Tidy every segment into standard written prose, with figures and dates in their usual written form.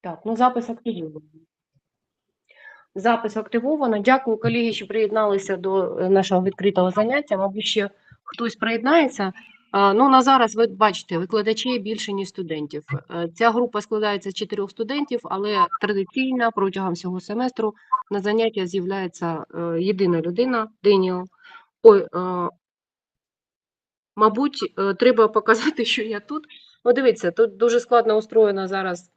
Так, ну запис активовано. Запис активовано. Дякую, колеги, що приєдналися до нашого відкритого заняття. Мабуть, ще хтось приєднається. Ну, на зараз ви бачите, викладачі більше, ніж студентів. Ця група складається з 4 студентів, але традиційно протягом всього семестру на заняття з'являється єдина людина, Деніел. Ой, мабуть, треба показати, що я тут. Ну, дивіться, тут дуже складно устроєна зараз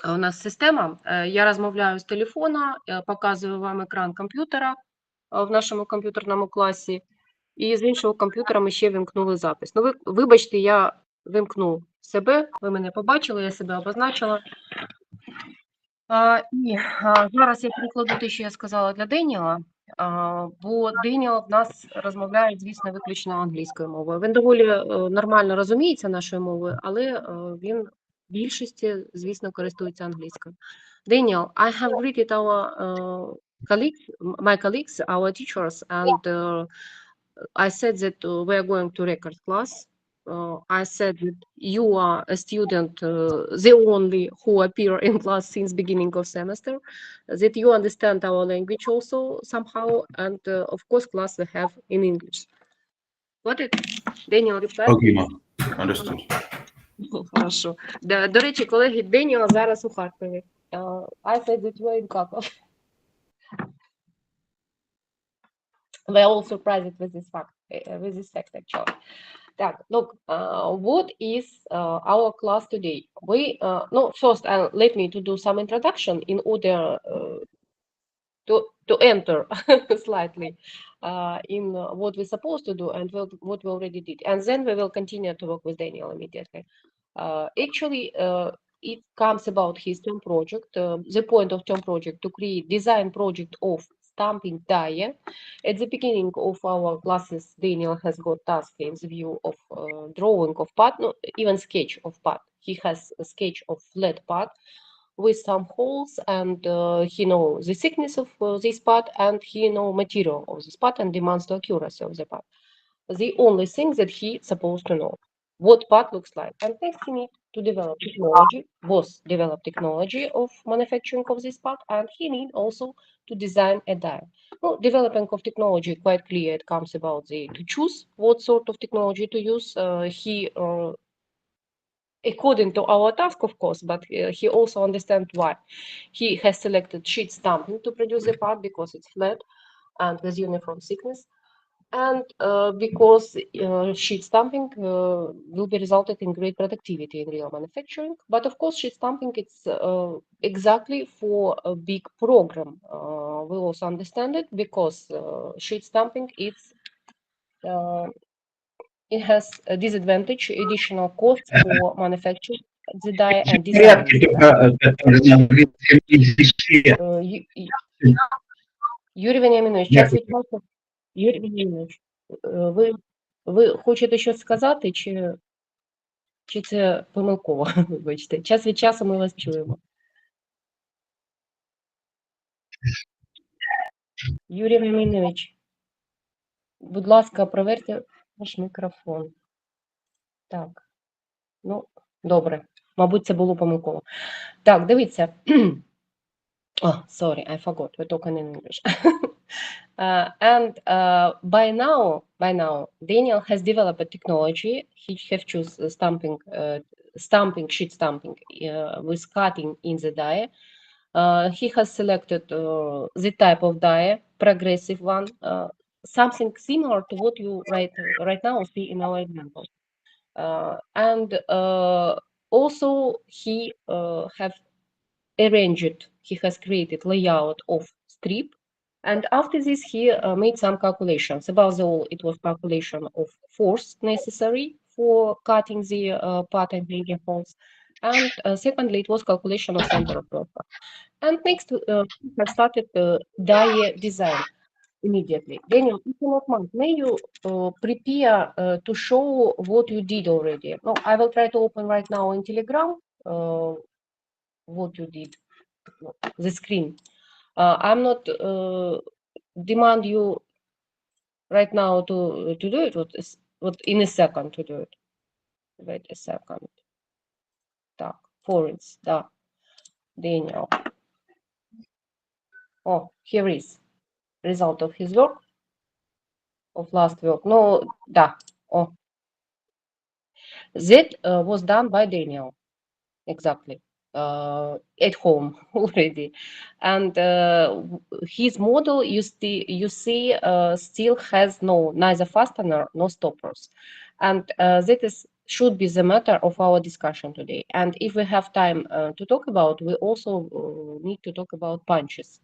у нас система. Я розмовляю з телефона, показую вам екран комп'ютера в нашому комп'ютерному класі, і з іншого комп'ютера ми ще вимкнули запис. Ну, вибачте, я вимкну себе, ви мене побачили, я себе обозначила. І зараз я прикладу те, що я сказала для Деніела, бо Деніел в нас розмовляє, звісно, виключно англійською мовою. Він доволі нормально розуміється нашою мовою, але він в більшості, звісно, користується англійською. Daniel, I have greeted our my colleagues, our teachers, and I said that we are going to record class. I said that you are a student, the only who appear in class since beginning of semester, that you understand our language also somehow, and of course class we have in English. Got it? Daniel, reply. Okay, ma'am. Understood. Хорошо. До речі, колеги, Деніел зараз у Харкові. I said that you are in Krakow. We're all surprised with this fact actually. Так, look, what is our class today? No, first, let me to do some introduction in order to enter slightly in what we're supposed to do and what we already did. And then we will continue to work with Daniel immediately. Actually, it comes about his term project. The point of term project to create design project of stamping die. At the beginning of our classes, Daniel has got task in the view of drawing of part, no, even sketch of part. He has a sketch of flat part with some holes, and he knows the thickness of this part, and he knows material of this part and demands the accuracy of the part. The only thing that he's supposed to know what part looks like. And next he needs to develop technology, both develop technology of manufacturing of this part, and he needs also to design a die. Well, developing of technology, quite clear, it comes about to choose what sort of technology to use. According to our task, of course, but he also understands why. He has selected sheet stamping to produce the part because it's flat and with uniform thickness. And because sheet stamping will be resulted in great productivity in real manufacturing. But of course, sheet stamping, it's exactly for a big program. We also understand it because sheet stamping it has a disadvantage, additional cost for manufacturing the die and design the die. Юрій Веніамінович, час від часу. Юрій Веніамінович, ви хочете щось сказати, чи це помилково? Вибачте, час від часу ми вас чуємо. Юрій Веніамінович, будь ласка, проверте ваш мікрофон. Так, ну, добре. Мабуть, це було помилково. Так, дивіться. Oh, sorry, I forgot. We're talking in English. And by now, Daniel has developed a technology. He has chosen sheet stamping with cutting in the die. He has selected the type of die, progressive one, something similar to what you right now see in our example. And also he has created layout of strip, and after this he made some calculations. Above all, it was calculation of force necessary for cutting the part and making holes, and secondly it was calculation of center of profile. And next he has started die design immediately. Daniel, if you not mind, may you prepare to show what you did already? No, I will try to open right now in Telegram what you did, the screen. I'm not demand you right now to do it, what in a second to do it. Wait a second. Так, Forens, да, Daniel. Oh, here is result of his work, of last work. No, да. Oh, that was done by Daniel, exactly, at home already, and his model you see still has neither fastener nor stoppers, and that is should be the matter of our discussion today. And if we have time to talk about, we also need to talk about punches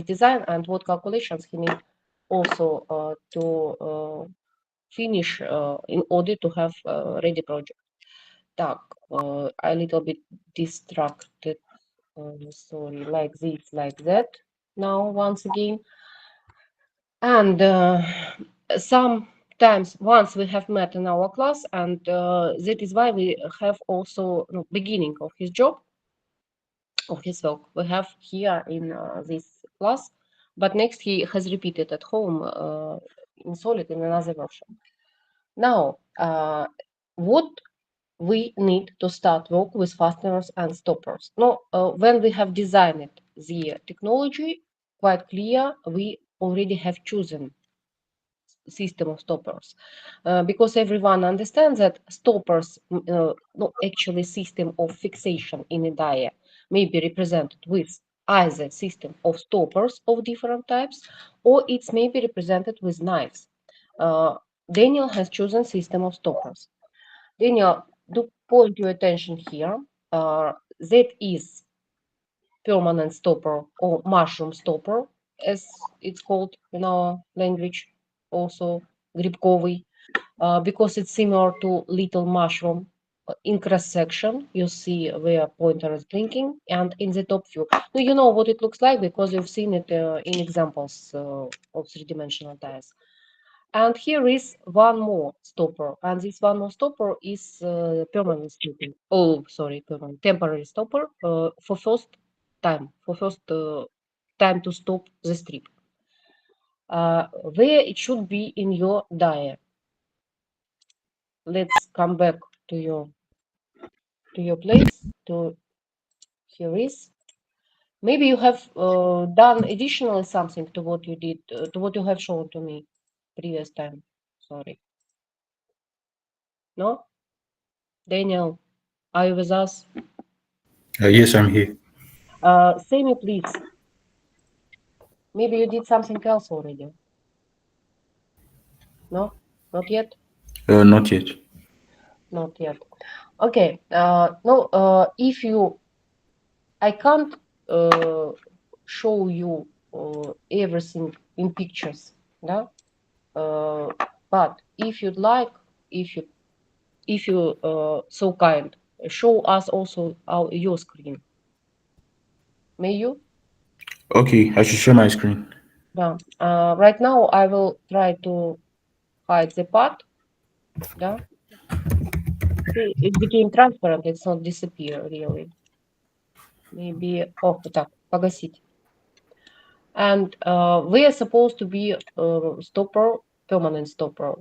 design and what calculations he needs also to finish in order to have ready project. Так, a little bit distracted, sorry, like this, like that, now once again. And sometimes once we have met in our class, and that is why we have also beginning of his job, of his work, we have here in this class, but next he has repeated at home in solid in another version. Now, what we need to start work with fasteners and stoppers. Now, when we have designed the technology, quite clear, we already have chosen system of stoppers, because everyone understands that stoppers, no, actually system of fixation in a die may be represented with either system of stoppers of different types, or it may be represented with knives. Daniel has chosen system of stoppers. Daniel, do point your attention here. That is permanent stopper or mushroom stopper, as it's called in our language, also грибковый, because it's similar to little mushroom. In cross section, you see where pointer is blinking, and in the top view, so you know what it looks like because you've seen it in examples of three-dimensional dies. And here is one more stopper, and this one more stopper is permanent stopper. Oh, sorry, permanent temporary stopper for first time to stop the strip. Where it should be in your die. Let's come back to your place. To here is. Maybe you have done additionally something to what you did, to what you have shown to me previous time. Sorry. No? Daniel, are you with us? Yes, I'm here. Sammy, please. Maybe you did something else already. No? Not yet? Not yet. Not yet. Okay. No, if you, I can't show you everything in pictures, no? But if you'd like, if you so kind, show us also your screen. May you? Okay, I should share my screen. Yeah. Right now I will try to hide the part. Yeah. See, it became transparent. It's not disappear really. Maybe. Oh, так, погасить. And we are supposed to be stopper, permanent stopper.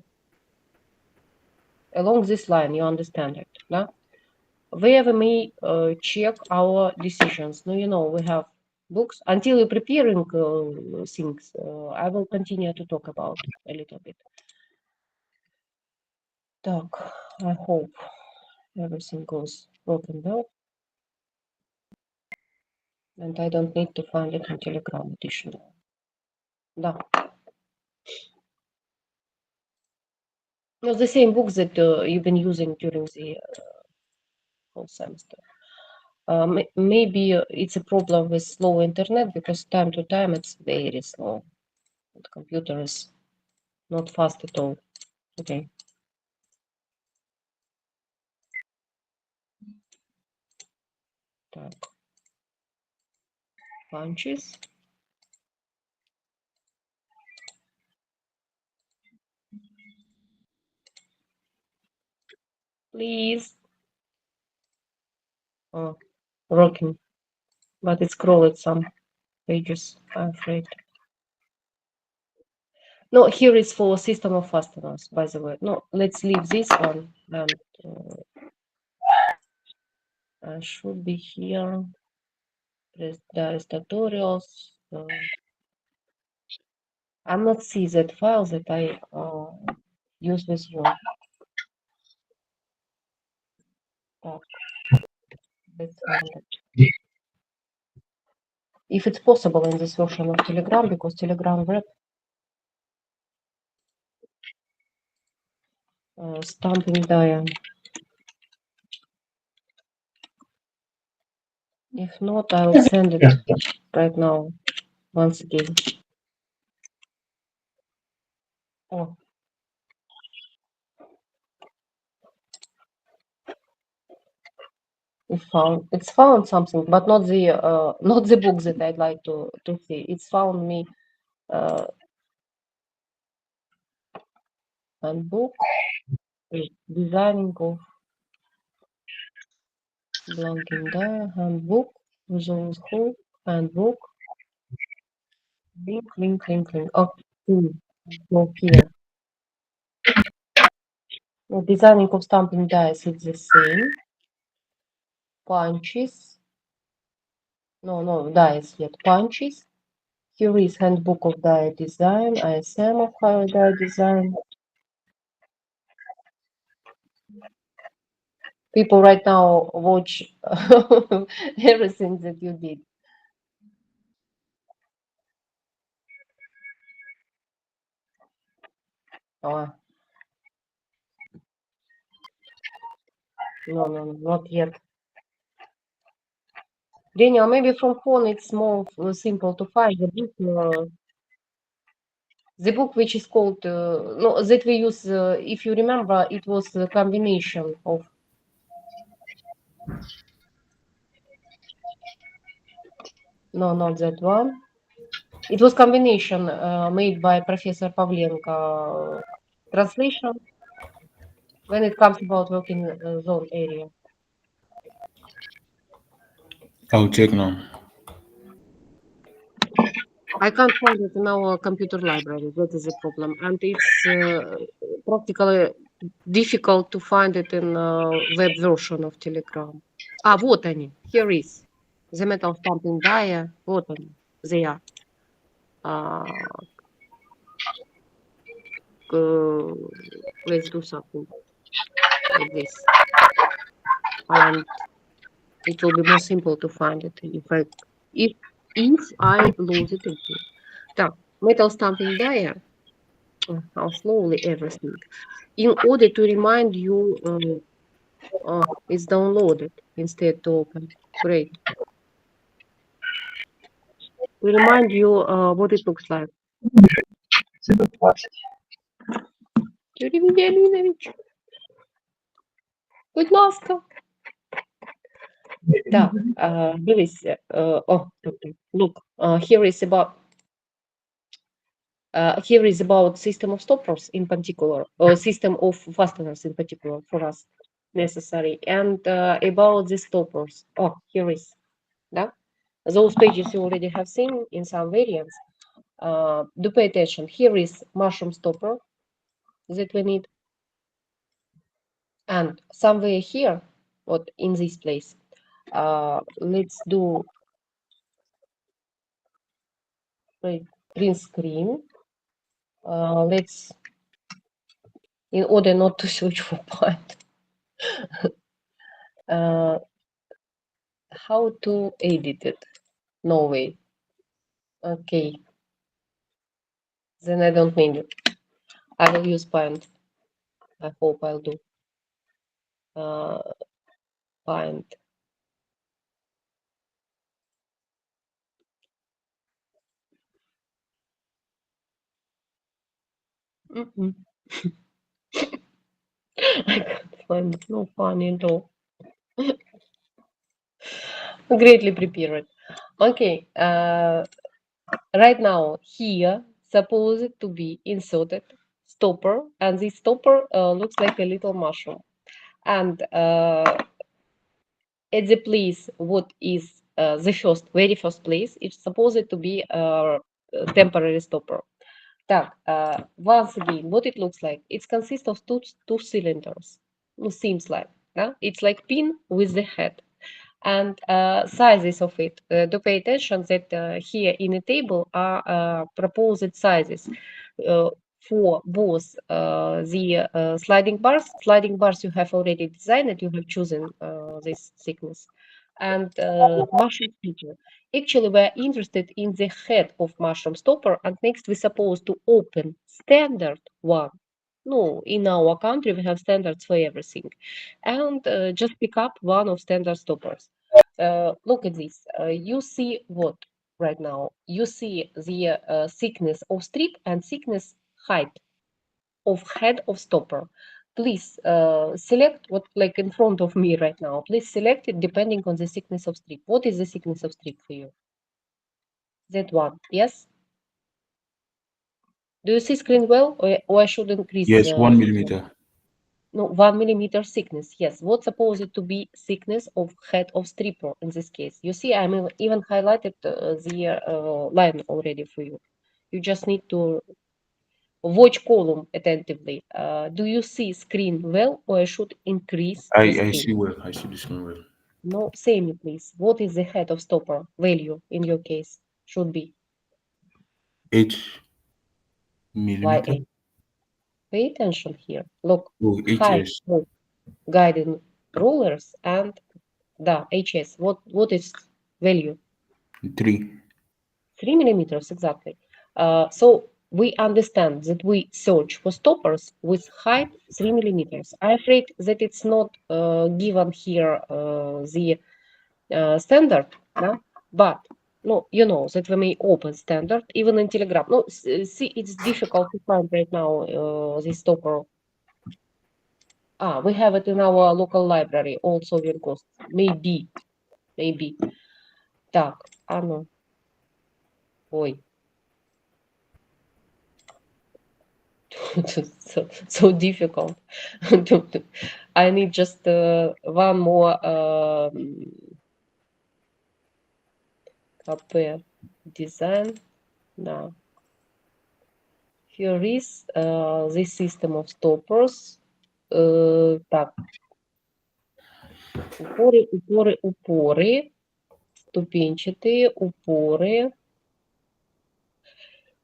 Along this line, you understand it, no? Where we may check our decisions. No, you know, we have books. Until you're preparing things, I will continue to talk about a little bit. Так, I hope everything goes working well. And I don't need to find it on Telegram additional. Да. No, the same books that you've been using during the whole semester. Maybe it's a problem with slow internet because time to time it's very slow. The computer is not fast at all. Okay. Так. Punches. Please. Oh, working. But it's scrolled some pages, I'm afraid. No, here is for system of fasteners, by the way. No, let's leave this one should be here. There is tutorials. I'm not see that file that I use with you. Let's find it. If it's possible in this version of Telegram, because Telegram web stamping dia. If not, I'll send it right now once again. Oh. It's found something, but not the book that I'd like to see. It's found me handbook, designing of blanking dia, handbook, visual school, handbook, link. Okay, no here. Designing of stamping dies is the same. Punches. No, dies yet. Punches. Here is handbook of die design, ISM of how die design. People right now watch everything that you did. Oh. No, not yet. Daniel, maybe from phone it's more simple to find the book which is called no, that we use. If you remember, it was a combination of. No, not that one. It was combination made by Professor Pavlenko. Translation when it comes about working zone area. I'll check now. I can't find it in our computer library. That is the problem, and it's practically difficult to find it in web version of Telegram. Вот они. Here is the metal stamping die. Вот они. They are. Let's do something like this, and it will be more simple to find it if I lose it again. Так, metal stamping die. How slowly everything. In order to remind you, it's downloaded instead to open. Great. To remind you what it looks like. Юрій Вениаминович. Будь ласка. Так, дивись. Look, here is about system of stoppers in particular, or system of fasteners in particular for us necessary, and about the stoppers. Oh, here is. Да? Those pages you already have seen in some variants. Do pay attention. Here is mushroom stopper that we need. And somewhere here, what in this place, let's do green screen. Let's, in order not to search for point, how to edit it? No way. Okay. Then I don't need it. I will use Paint. I hope I'll do. Paint. I can't find it. No funny at all. Greatly prepared. Okay. Right now here supposed to be inserted stopper, and this stopper looks like a little mushroom, and at the place what is the very first place, it's supposed to be a temporary stopper. Так, once again, what it looks like, it consists of two cylinders. Seems like, yeah? It's like pin with the head. and sizes of it. Do pay attention that here in the table are proposed sizes for both the sliding bars. Sliding bars you have already designed, you have chosen this thickness, and mushroom feature. Actually, we're interested in the head of mushroom stopper, and next we're supposed to open standard one. No, in our country we have standards for everything, and just pick up one of standard stoppers. Look at this. You see what right now? You see the thickness of strip and thickness height of head of stopper. Please select what like in front of me right now. Please select it depending on the thickness of strip. What is the thickness of strip for you? That one, yes? Do you see screen well, or I should increase? Yes, 1 millimeter. No, 1 millimeter thickness. Yes. What's supposed to be thickness of head of stripper in this case? You see, I'm even highlighted the line already for you. You just need to watch column attentively. Do you see screen well, or I should increase the I screen? see well. I see the screen well. No, say me please. What is the head of stopper value in your case? Should be 8 why millimeter. 8? Pay attention here. Look, Oh, height HS. of guiding rulers and the HS. What is value? 3. 3 millimeters exactly. So we understand that we search for stoppers with height 3 millimeters. I'm afraid that it's not given here the standard, no? But no, you know that we may open standard even in Telegram. No, see, it's difficult to find right now this stopper. We have it in our local library, also Wincoast. Maybe. Так, ну, ой. so difficult. I need just one more KP design. Now, here is this system of stoppers. Так, упоры, ступенчатые, упоры,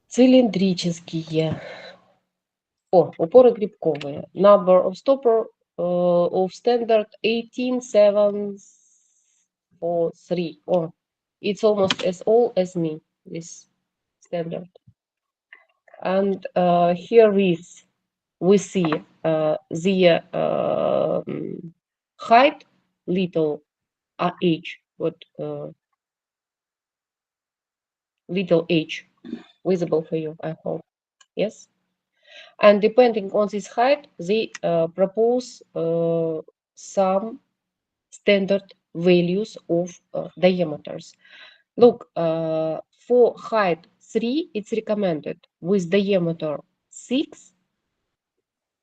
цилиндрические. Упоры грибковые. Number of stopper of standard 18743. It's almost as old as me, this standard. And here is, we see the height, little h, little h, visible for you, I hope. Yes. And depending on this height, they propose some standard values of diameters. Look, for height 3, it's recommended with diameter 6,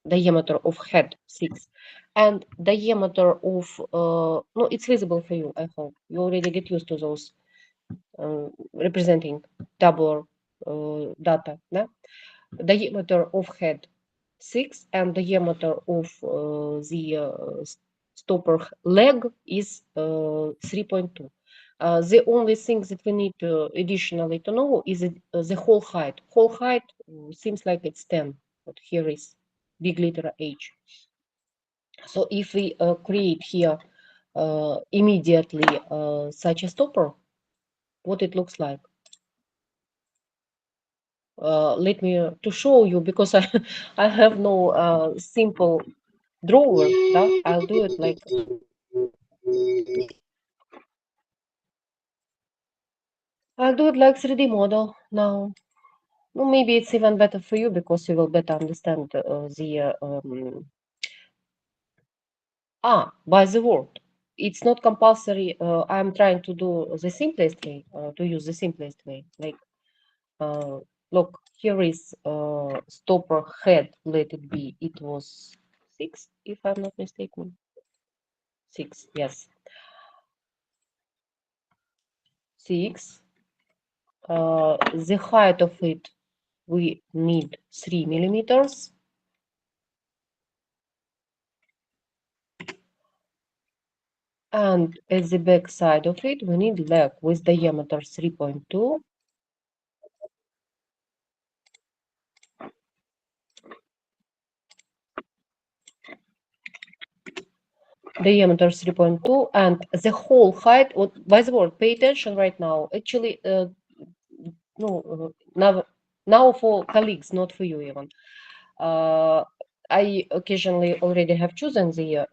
diameter of head 6, and diameter of, no, it's visible for you, I hope. You already get used to those representing tabular data, no? Diameter of head 6 and diameter of the stopper leg is 3.2. The only thing that we need additionally to know is the whole height. Whole height seems like it's 10, but here is big letter H. So if we create here immediately such a stopper, what it looks like. Let me to show you, because I have no simple drawer. I'll do it like I'll do it like 3D model now. Well, maybe it's even better for you because you will better understand by the word. It's not compulsory. I'm trying to do the simplest way, to use the simplest way. Like, look, here is stopper head, let it be. It was 6, if I'm not mistaken. 6, yes. 6. The height of it, we need 3 millimeters. And at the back side of it, we need leg with diameter 3.2. Diameter 3.2, and the whole height. By the word, pay attention right now. Actually, no, now for colleagues, not for you even. I occasionally already have chosen the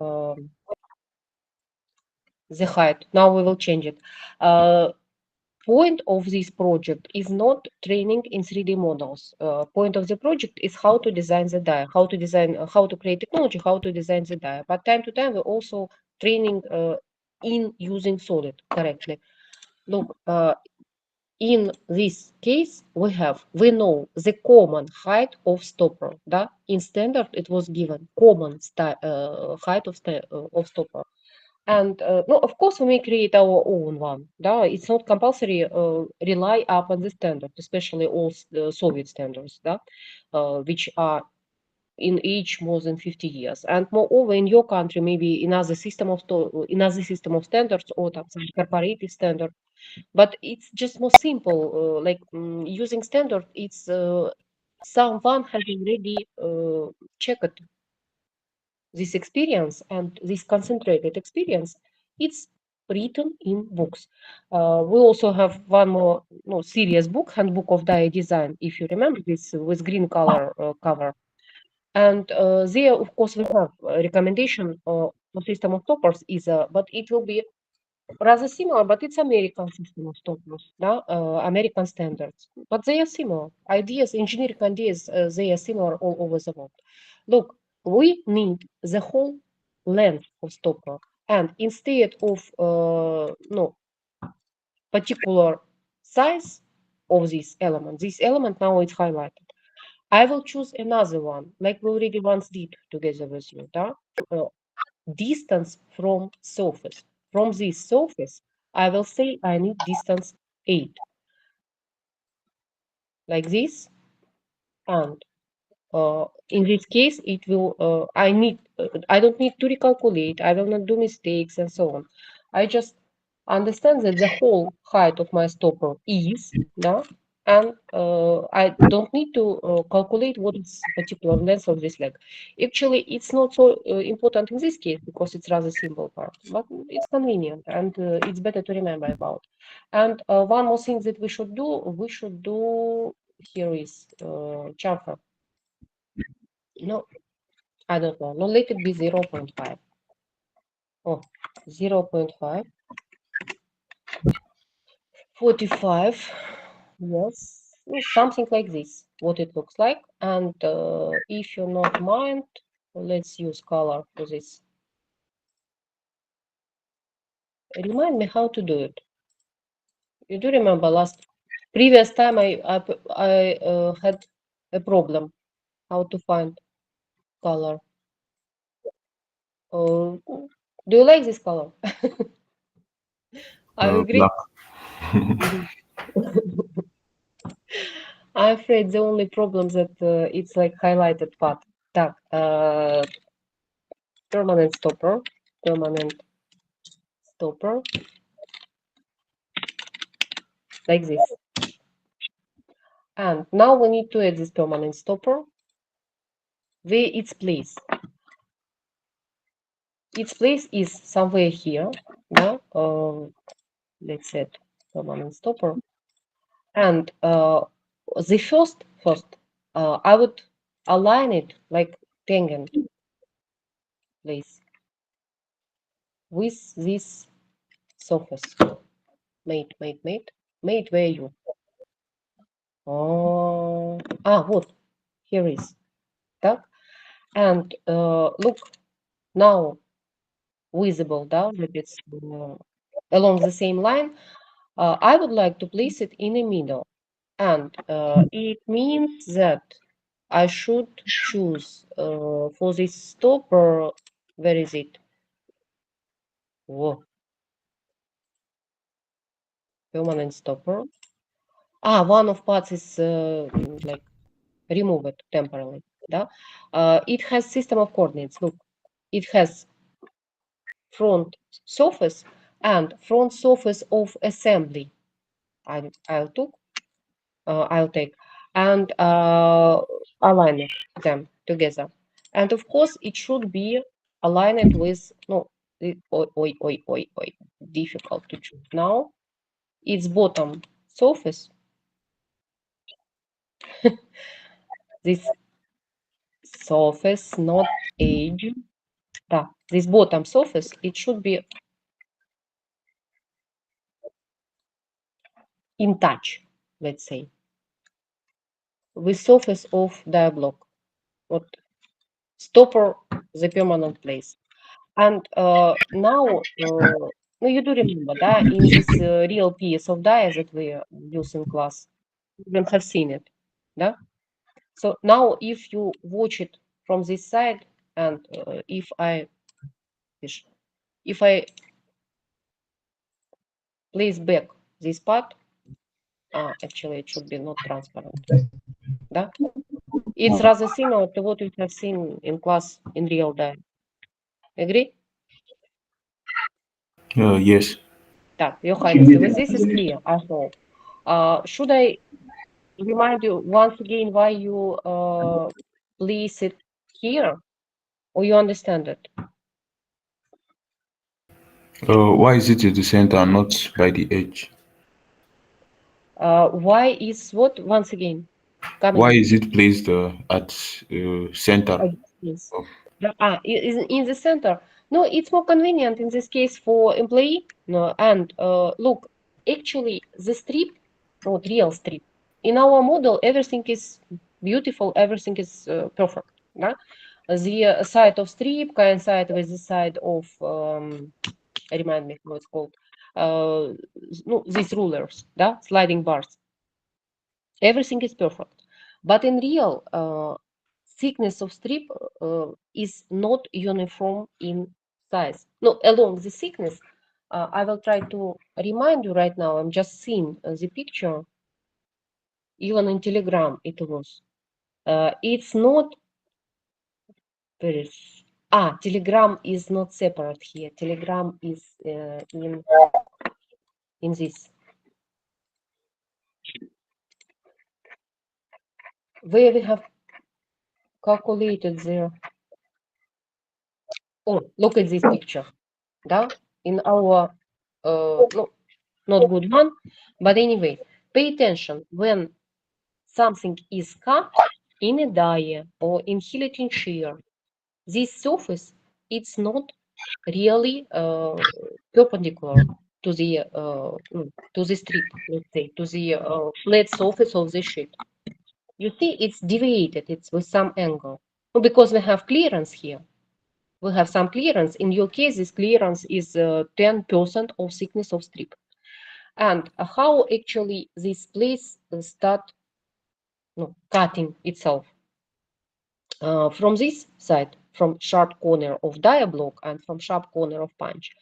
height. Now we will change it. Point of this project is not training in 3D models. Point of the project is how to design the die, how to design, how to create technology, how to design the die. But time to time, we're also training in using solid correctly. Look, in this case, we know the common height of stopper. Да? In standard, it was given common height of stopper. And no, of course, we may create our own one. Да? It's not compulsory rely upon the standard, especially all Soviet standards, да? Which are in age more than 50 years. And moreover, in your country, maybe another system of standards or some corporative standard. But it's just more simple. Like using standard, it's someone has already checked this experience, and this concentrated experience, it's written in books. We also have one more serious book, Handbook of Die Design, if you remember this, with green color cover. And there, of course, we have a recommendation for system of toppers, but it will be rather similar, but it's American system of toppers, American standards. But they are similar. Ideas, engineering ideas, they are similar all over the world. Look, we need the whole length of stopper, and instead of particular size of this element now it's highlighted. I will choose another one, like we already once did together with you. Distance from surface. From this surface, I will say I need distance 8. Like this. And in this case, it will, I don't need to recalculate. I will not do mistakes and so on. I just understand that the whole height of my stopper is, and I don't need to calculate what is particular length of this leg. Actually, it's not so important in this case because it's rather simple part, but it's convenient and it's better to remember about. And one more thing that we should do, here is chamfer. No, I don't know. No, let it be 0.5. Oh, 0.5. 45. Yes, something like this, what it looks like. And if you not mind, let's use color for this. Remind me how to do it. You do remember previous time I had a problem how to find color. Do you like this color? I agree. Black. I'm afraid the only problem that it's like highlighted part. Так, permanent stopper, like this. And now we need to add this permanent stopper where its place. Its place is somewhere here. Let's set permanent stopper. And the first, I would align it like tangent, please, with this surface. Mate, where you? Oh, what? Here is. Так? And look, now visible, that it's along the same line. I would like to place it in the middle. And it means that I should choose for this stopper, where is it? Whoa. Permanent stopper. One of parts is like remove it temporarily. It has system of coordinates. Look, it has front surface and front surface of assembly. I'll take and align them together. And of course, it should be aligned with difficult to choose now. Its bottom surface. This surface, not edge. This bottom surface, it should be in touch, let's say, with surface of diablock. What stopper the permanent place. And now, you do remember that in this real piece of die that we use in class, you have seen it, да? So now if you watch it from this side, and if I place back this part, actually it should be not transparent, да? It's rather similar to what we have seen in class in real die. Agree? Yes. Так, Johannes, with this is clear, I hope. Should I remind you once again why you place it here, or you understand it? Why is it at the center and not by the edge? Why is what once again? Why is it placed at center? Yes. In the center. No, it's more convenient in this case for employee. No, and look, actually, the strip, not real strip, in our model, everything is beautiful, everything is perfect. Yeah? The side of strip coincide with the side of remind me how it's called. These rulers, да? Sliding bars. Everything is perfect. But in real, thickness of strip is not uniform in size. No, along the thickness, I will try to remind you right now. I'm just seeing the picture. Even in Telegram it was. It's not very. Telegram is not separate here. Telegram is in this. Where we have calculated there. Oh, look at this picture. Да? In our no, not good one, but anyway, pay attention when something is cut in a die or in guillotine shear. This surface, it's not really perpendicular to the strip, let's say, to the flat surface of the sheet. You see, it's deviated, it's with some angle. Because we have clearance here. We have some clearance. In your case, this clearance is 10% of thickness of strip. And how actually this place start cutting itself from this side, from sharp corner of dia block and from sharp corner of punch.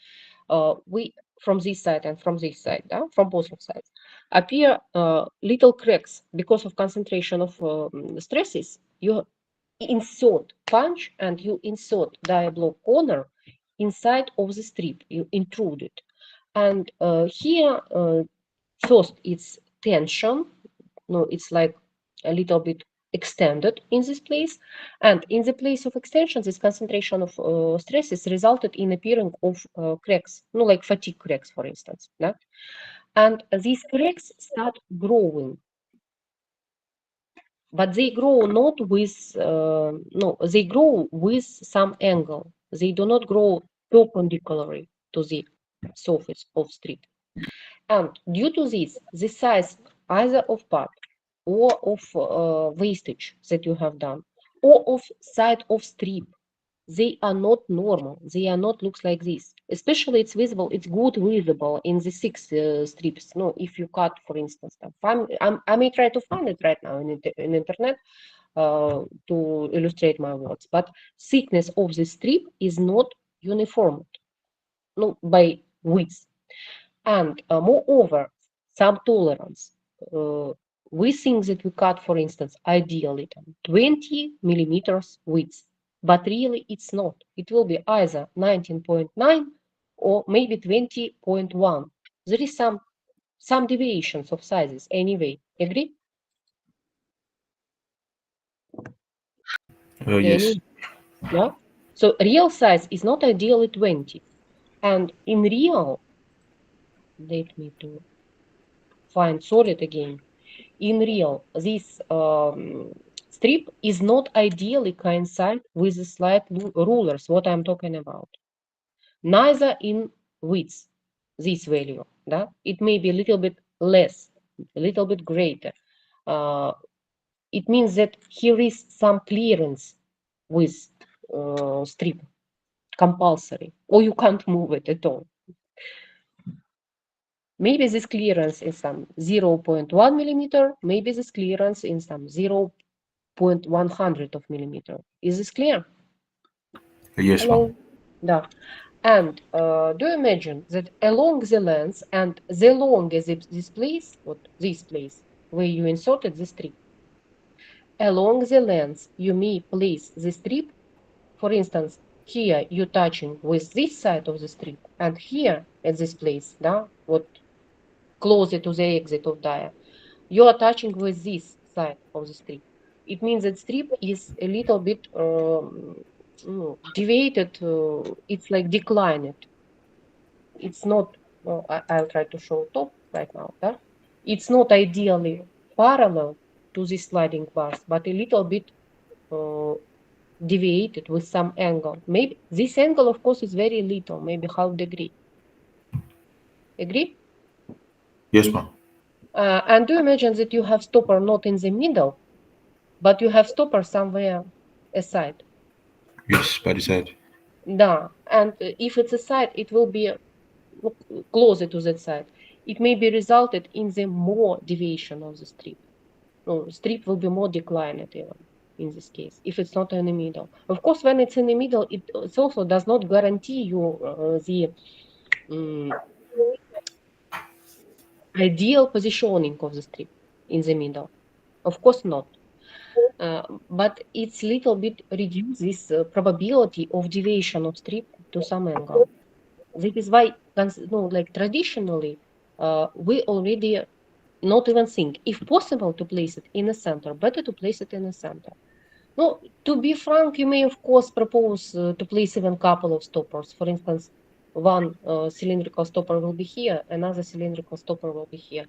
We from this side and from this side, from both of sides, appear little cracks because of concentration of stresses. You insert punch and you insert dia block corner inside of the strip. You intrude it, and here first it's tension. No, it's like a little bit extended in this place, and in the place of extension, this concentration of stresses resulted in appearing of cracks, like fatigue cracks, for instance. Yeah? And these cracks start growing, but they grow not with they grow with some angle. They do not grow perpendicularly to the surface of strip. And due to this, the size either of part or of wastage that you have done, or of side of strip, they are not normal. They are not looks like this. Especially it's visible, it's good visible in the 6 strips. No, if you cut, for instance, I may try to find it right now in internet to illustrate my words, but thickness of the strip is not uniform, by width. And moreover, some tolerance. We think that we cut, for instance, ideally 20 millimeters width, but really it's not. It will be either 19.9 or maybe 20.1. There is some deviations of sizes anyway. Agree? Yes. Yeah. So real size is not ideally 20. And in real, let me to find solid again. In real, this strip is not ideally coincide with the slide rulers, what I'm talking about. Neither in width, this value, да? It may be a little bit less, a little bit greater. It means that here is some clearance with strip, compulsory, or you can't move it at all. Maybe this clearance is some 0.1 millimeter, maybe this clearance in some 0.100 of millimeter. Is this clear? Yes, Hello? ma'am. Да. And do you imagine that along the lens and the longer this place, what this place, where you inserted the strip, along the lens you may place the strip. For instance, here you're touching with this side of the strip, and here at this place, да, what closer to the exit of dia, you are touching with this side of the strip. It means that strip is a little bit deviated. It's like declined. It's not. I'll try to show top right now. Да? It's not ideally parallel to the sliding bars, but a little bit deviated with some angle. Maybe this angle, of course, is very little, maybe half degree. Agree? Yes, ma'am. And do imagine that you have stopper not in the middle, but you have stopper somewhere aside. Yes, by the side. Да. And if it's a side, it will be closer to that side. It may be resulted in the more deviation of the strip. No, strip will be more declined even in this case, if it's not in the middle. Of course, when it's in the middle, it also does not guarantee you the ideal positioning of the strip in the middle. Of course not. But it's little bit reduce this probability of deviation of strip to some angle. This is why, like traditionally, we already not even think, if possible, to place it in the center, better to place it in the center. No, to be frank, you may of course propose to place even a couple of stoppers. For instance, one cylindrical stopper will be here, another cylindrical stopper will be here.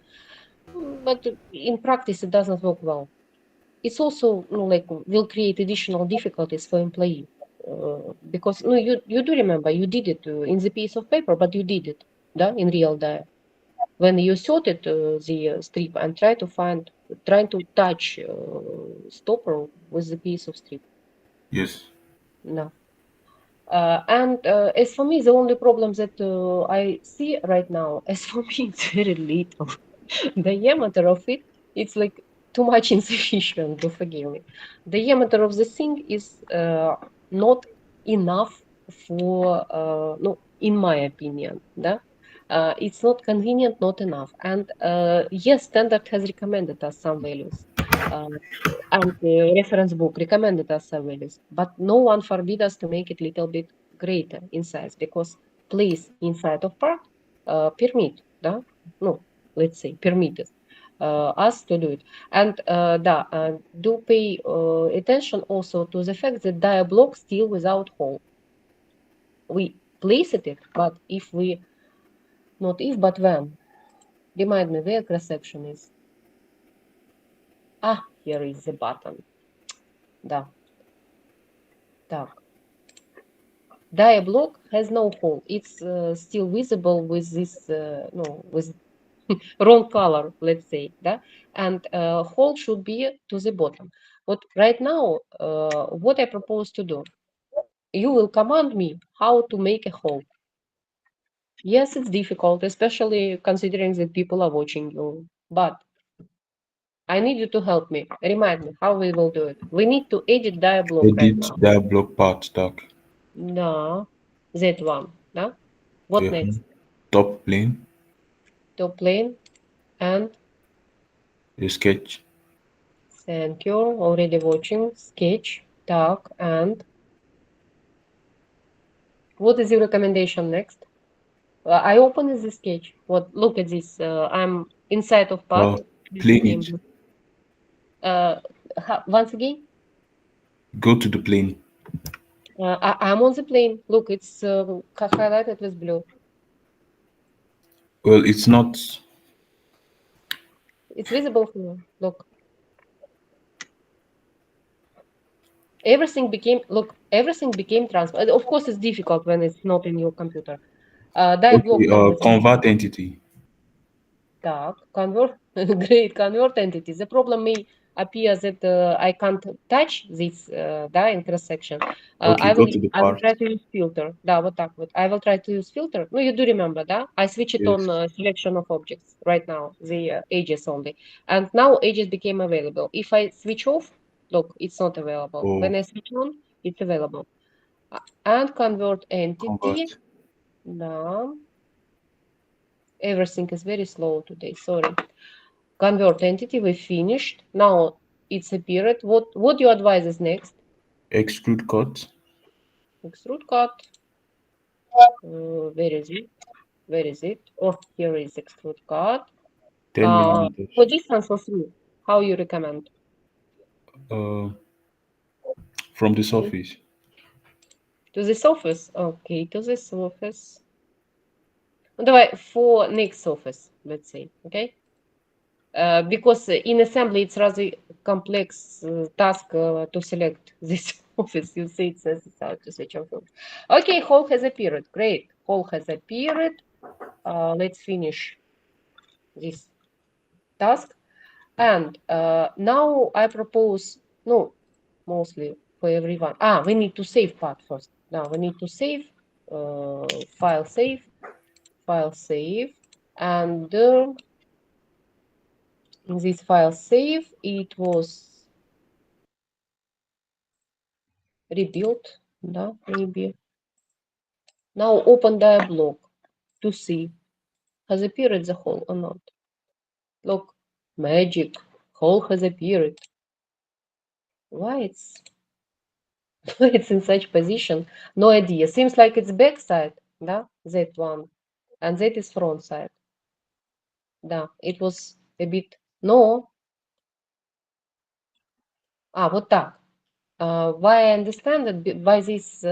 But in practice, it doesn't work well. It's also like will create additional difficulties for employee because you do remember you did it in the piece of paper, but you did it, да, in real dia. When you sorted the strip and trying to touch stopper with the piece of strip. Yes. No. And as for me, the only problem that I see right now, as for me, it's very little. Diameter of it, it's like too much insufficient, to forgive me. Diameter of the thing is not enough for, no, in my opinion, да? It's not convenient, not enough. And yes, standard has recommended us some values. And the reference book recommended us some values, but no one forbid us to make it little bit greater in size because place inside of part permit, да? No, let's say permitted us to do it. And do pay attention also to the fact that dia block still without hole. We place it, but if we, not if, but when, remind me where cross section is. Here is the button. Да. Так. Dia block has no hole. It's still visible with this, with wrong color, let's say, да? And hole should be to the bottom. But right now, what I propose to do, you will command me how to make a hole. Yes, it's difficult, especially considering that people are watching you, but I need you to help me. Remind me how we will do it. We need to edit dia block right Edit now. that block part stack. Да, that one, да? What next? Top plane, Top plane and the sketch, thank you. Already watching sketch, так, and what is your recommendation next? I open the sketch. What? Look at this. I'm inside of path. Plane it. Once again, Go to the plane. I'm on the plane. Look, it's highlighted with blue. Well, it's not. It's visible here. Look. Everything became transparent. Of course, it's difficult when it's not in your computer. Dive block number. Convert entity. Так, convert, great, convert entity. The problem may appear that I can't touch this intersection. Okay, go to the I will part. try to use filter. Да, вот так вот. I will try to use filter. No, you do remember, да? I switch it Yes. on selection of objects right now, the edges only. And now edges became available. If I switch off, look, it's not available. Oh. When I switch on, it's available. And convert entity. Convert. No. Everything is very slow today, sorry. Convert entity, we finished. Now it's appeared. What you advise is next? Extrude cut. Extrude cut. Where is it? Where is it? Oh, here is extrude cut. 10 millimeters. For distance or through, how you recommend? From the surface. To the surface? Okay, to the surface. Давай for next surface, let's say, okay? Because in assembly it's rather complex task to select this surface. You see, it says it's how to switch on filter. Okay, hole has appeared. Great, hole has appeared. Let's finish this task. And now I propose, no, mostly for everyone. We need to save part first. Now we need to save, file save, and in this file save, it was rebuilt, да, maybe. Now open dialog to see has appeared the hole or not. Look, magic, hole has appeared. Why it's in such position? No idea. Seems like it's back side, да, that one, and that is front side. Да, it was a bit, no. Вот так. Why I understand that by this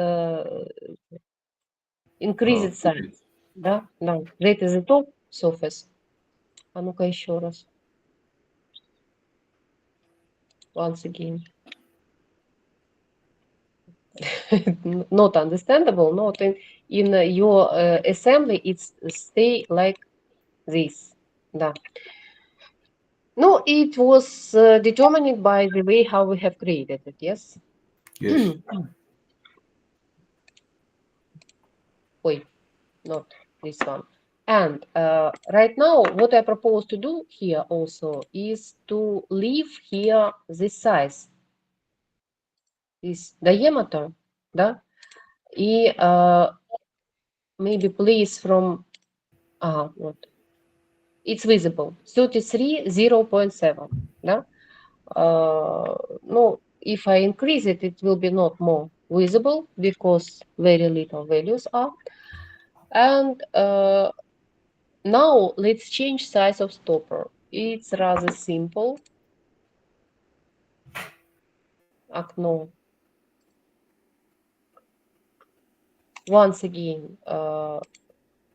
increased size. Да. That is the top surface. А ну-ка еще раз. Once again. Not understandable. Not in your assembly. It's stay like this. Да. No, it was determined by the way how we have created it. Yes. Yes. Wait, not this one. And right now, what I propose to do here also is to leave here this size, this diameter, да, и maybe place from, what, it's visible, 33, 0.7, да. No, if I increase it, it will be not more visible because very little values are. And now let's change size of stopper. It's rather simple. Окно. Once again,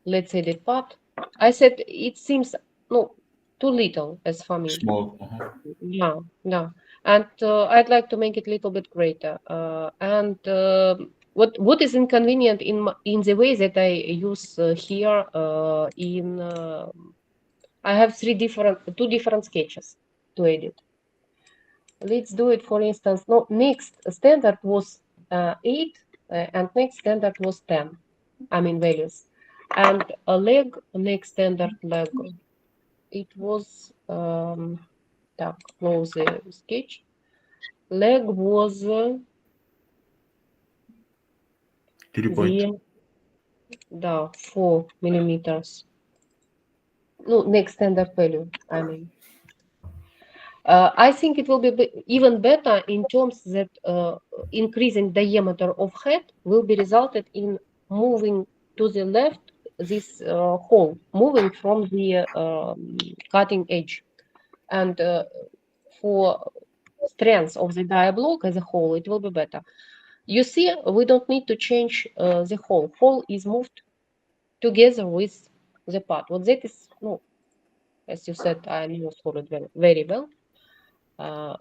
let's edit part. I said it seems too little as for me. Small. Yeah. And I'd like to make it a little bit greater. And what is inconvenient in the way that I use here I have two different sketches to edit. Let's do it, for instance. No, next standard was 8 and next standard was 10. I mean values. And a leg, next standard leg, it was close the sketch. Leg was 4 millimeters. No, next standard value, I mean. I think it will be even better in terms that increasing diameter of head will be resulted in moving to the left this hole moving from the cutting edge. And for strength of the die block as a whole, it will be better. You see, we don't need to change the hole. Hole is moved together with the part. What that is, no, as you said, I know it very, very well.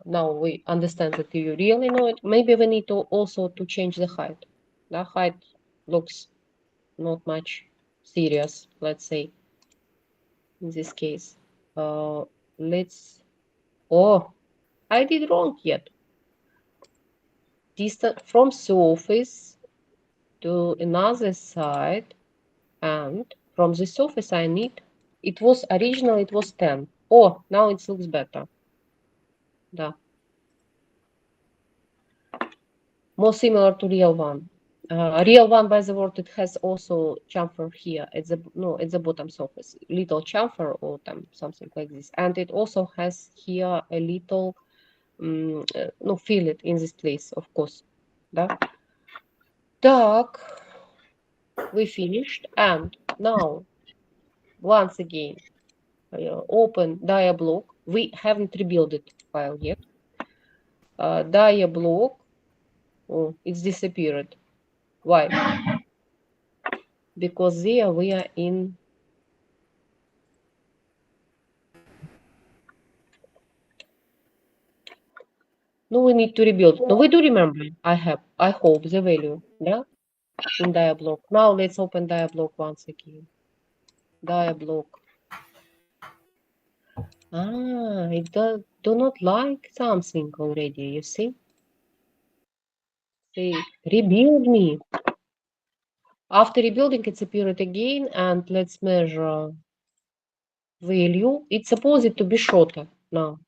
Now we understand that you really know it. Maybe we need to also to change the height. The height looks not much serious, let's say, in this case. Let's, oh, I did wrong yet. Distance from surface to another side, and from the surface I need, it was originally, it was 10. Oh, now it looks better. Да. More similar to real one. Real one, by the word, it has also chamfer here at the at the bottom surface, little chamfer or something like this, and it also has here a little fillet in this place, of course. Да? Так, we finished, and now once again open dia block. We haven't rebuilt it file yet. Dia block, oh, it's disappeared. Why? Because there we are in no, we need to rebuild. No, we do remember. I hope the value, yeah, in dia block. Now let's open dia block once again. Dia block. It do not like something already, you see? Say, rebuild me. After rebuilding, it's appeared again, and let's measure value. It's supposed to be shorter now.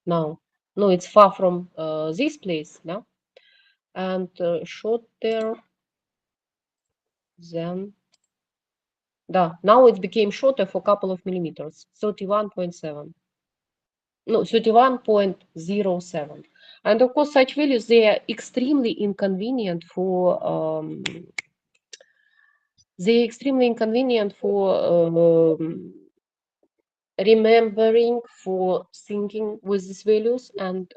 No, it's far from this place, no? And shorter than, now it became shorter for a couple of millimeters, 31.7. No, 31.07. And of course, such values, they are extremely inconvenient for remembering, for thinking with these values. And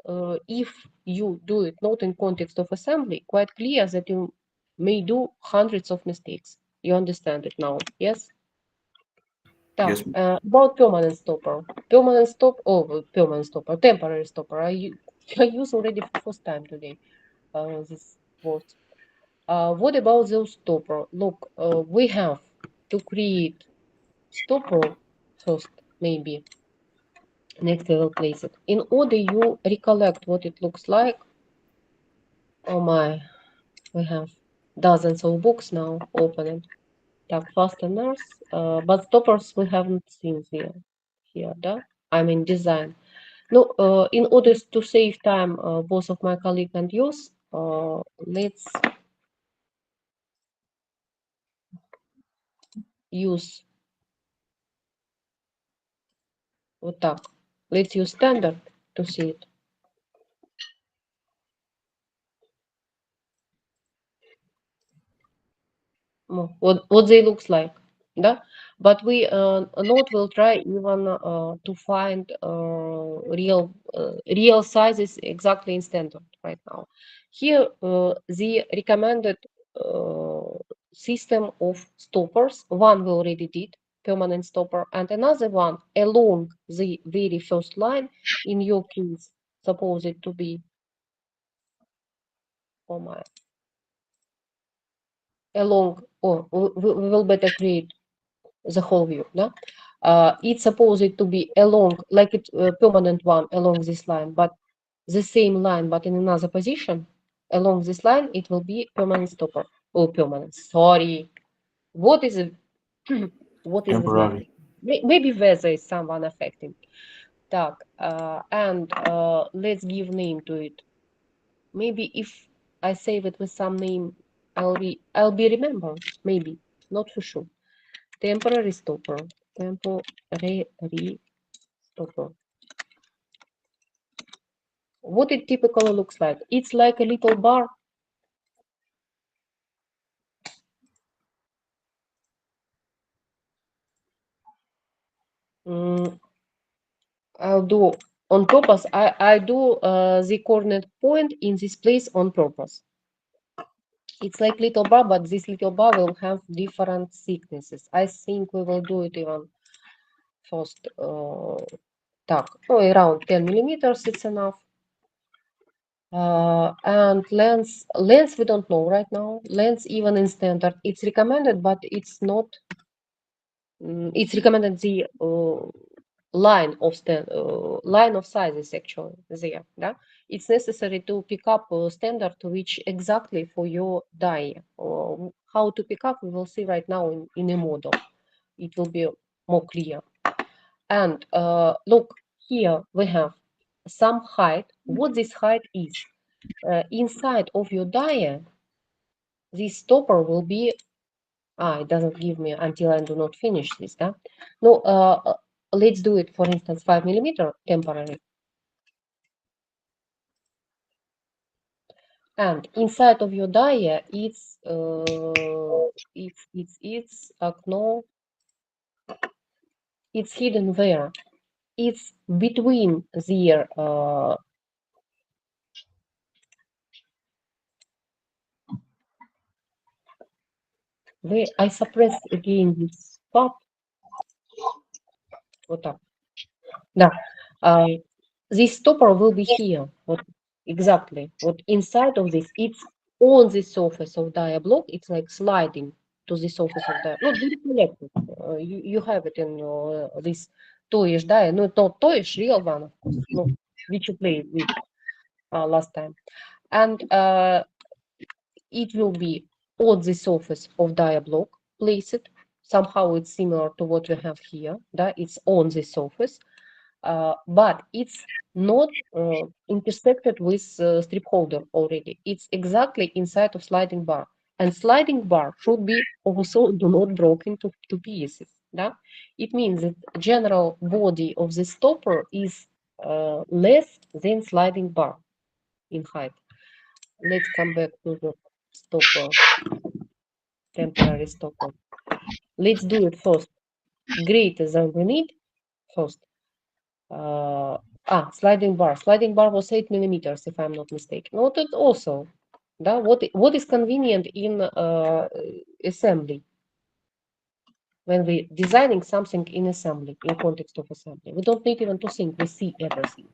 if you do it not in context of assembly, quite clear that you may do hundreds of mistakes. You understand it now, yes? Yes. About permanent stopper. Temporary stopper. I use already for first time today this word. What about those stopper? Look, we have to create stopper first, maybe. Next we will place it. In order you recollect what it looks like. Oh my, we have dozens of books now opening. Fasteners, but stoppers we haven't seen here, да? I mean design. No, in order to save time, both of my colleague and yours, let's use вот так. Let's use standard to see it. What they looks like, да? But we not will try even to find real sizes exactly in standard right now. Here the recommended system of stoppers, one we already did, permanent stopper, and another one along the very first line, in your case suppose it to be, oh my, along, or we will better create the whole view, no? It's supposed to be along, like it permanent one along this line, but the same line, but in another position along this line, it will be permanent stopper or permanent. Sorry, what is it? What is with my Temporary. maybe weather is someone affecting. Так, and let's give name to it. Maybe if I save it with some name, I'll be remembered. Maybe, not for sure. Temporary stopper. Temporary stopper. What it typically looks like? It's like a little bar. I'll do on purpose. I do the coordinate point in this place on purpose. It's like little bar, but this little bar will have different thicknesses. I think we will do it even first. Around 10 millimeters, it's enough. And length we don't know right now. Length even in standard, it's recommended, but it's not. It's recommended the line of sizes actually there. Yeah? It's necessary to pick up a standard which exactly for your die. How to pick up we will see right now in a model. It will be more clear. And look, here we have some height. What this height is? Inside of your die, this stopper will be, it doesn't give me until I do not finish this. Yeah? No, let's do it, for instance, 5 millimeter temporary. And inside of your die, it's it's hidden where? It's between their where I suppress again this part. Вот так. Да. This stopper will be here. What exactly? What inside of this? It's on the surface of dia block. It's like sliding to the surface of dia. Not very connected. You have it in this toyish dia. No, not toyish, real one, of course. No, which you played with last time. And it will be on the surface of dia block. Place it. Somehow it's similar to what we have here. That it's on the surface. But it's not intersected with strip holder already. It's exactly inside of sliding bar. And sliding bar should be also do not broken to pieces. Yeah? It means that general body of the stopper is less than sliding bar in height. Let's come back to the stopper, temporary stopper. Let's do it first. Greater than we need first. Sliding bar. Sliding bar was 8 millimeters, if I'm not mistaken. Noted also. Да, what is convenient in assembly? When we're designing something in assembly, in context of assembly. We don't need even to think, we see everything.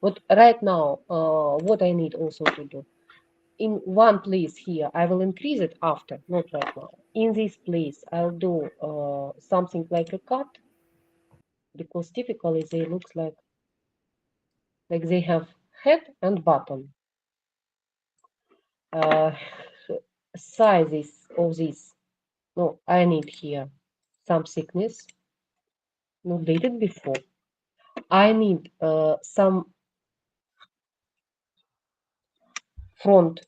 But right now, what I need also to do, in one place here, I will increase it after, not right now. In this place, I'll do something like a cut, because typically they look like they have head and bottom. Sizes of this. No, I need here some thickness, not dated before. I need some front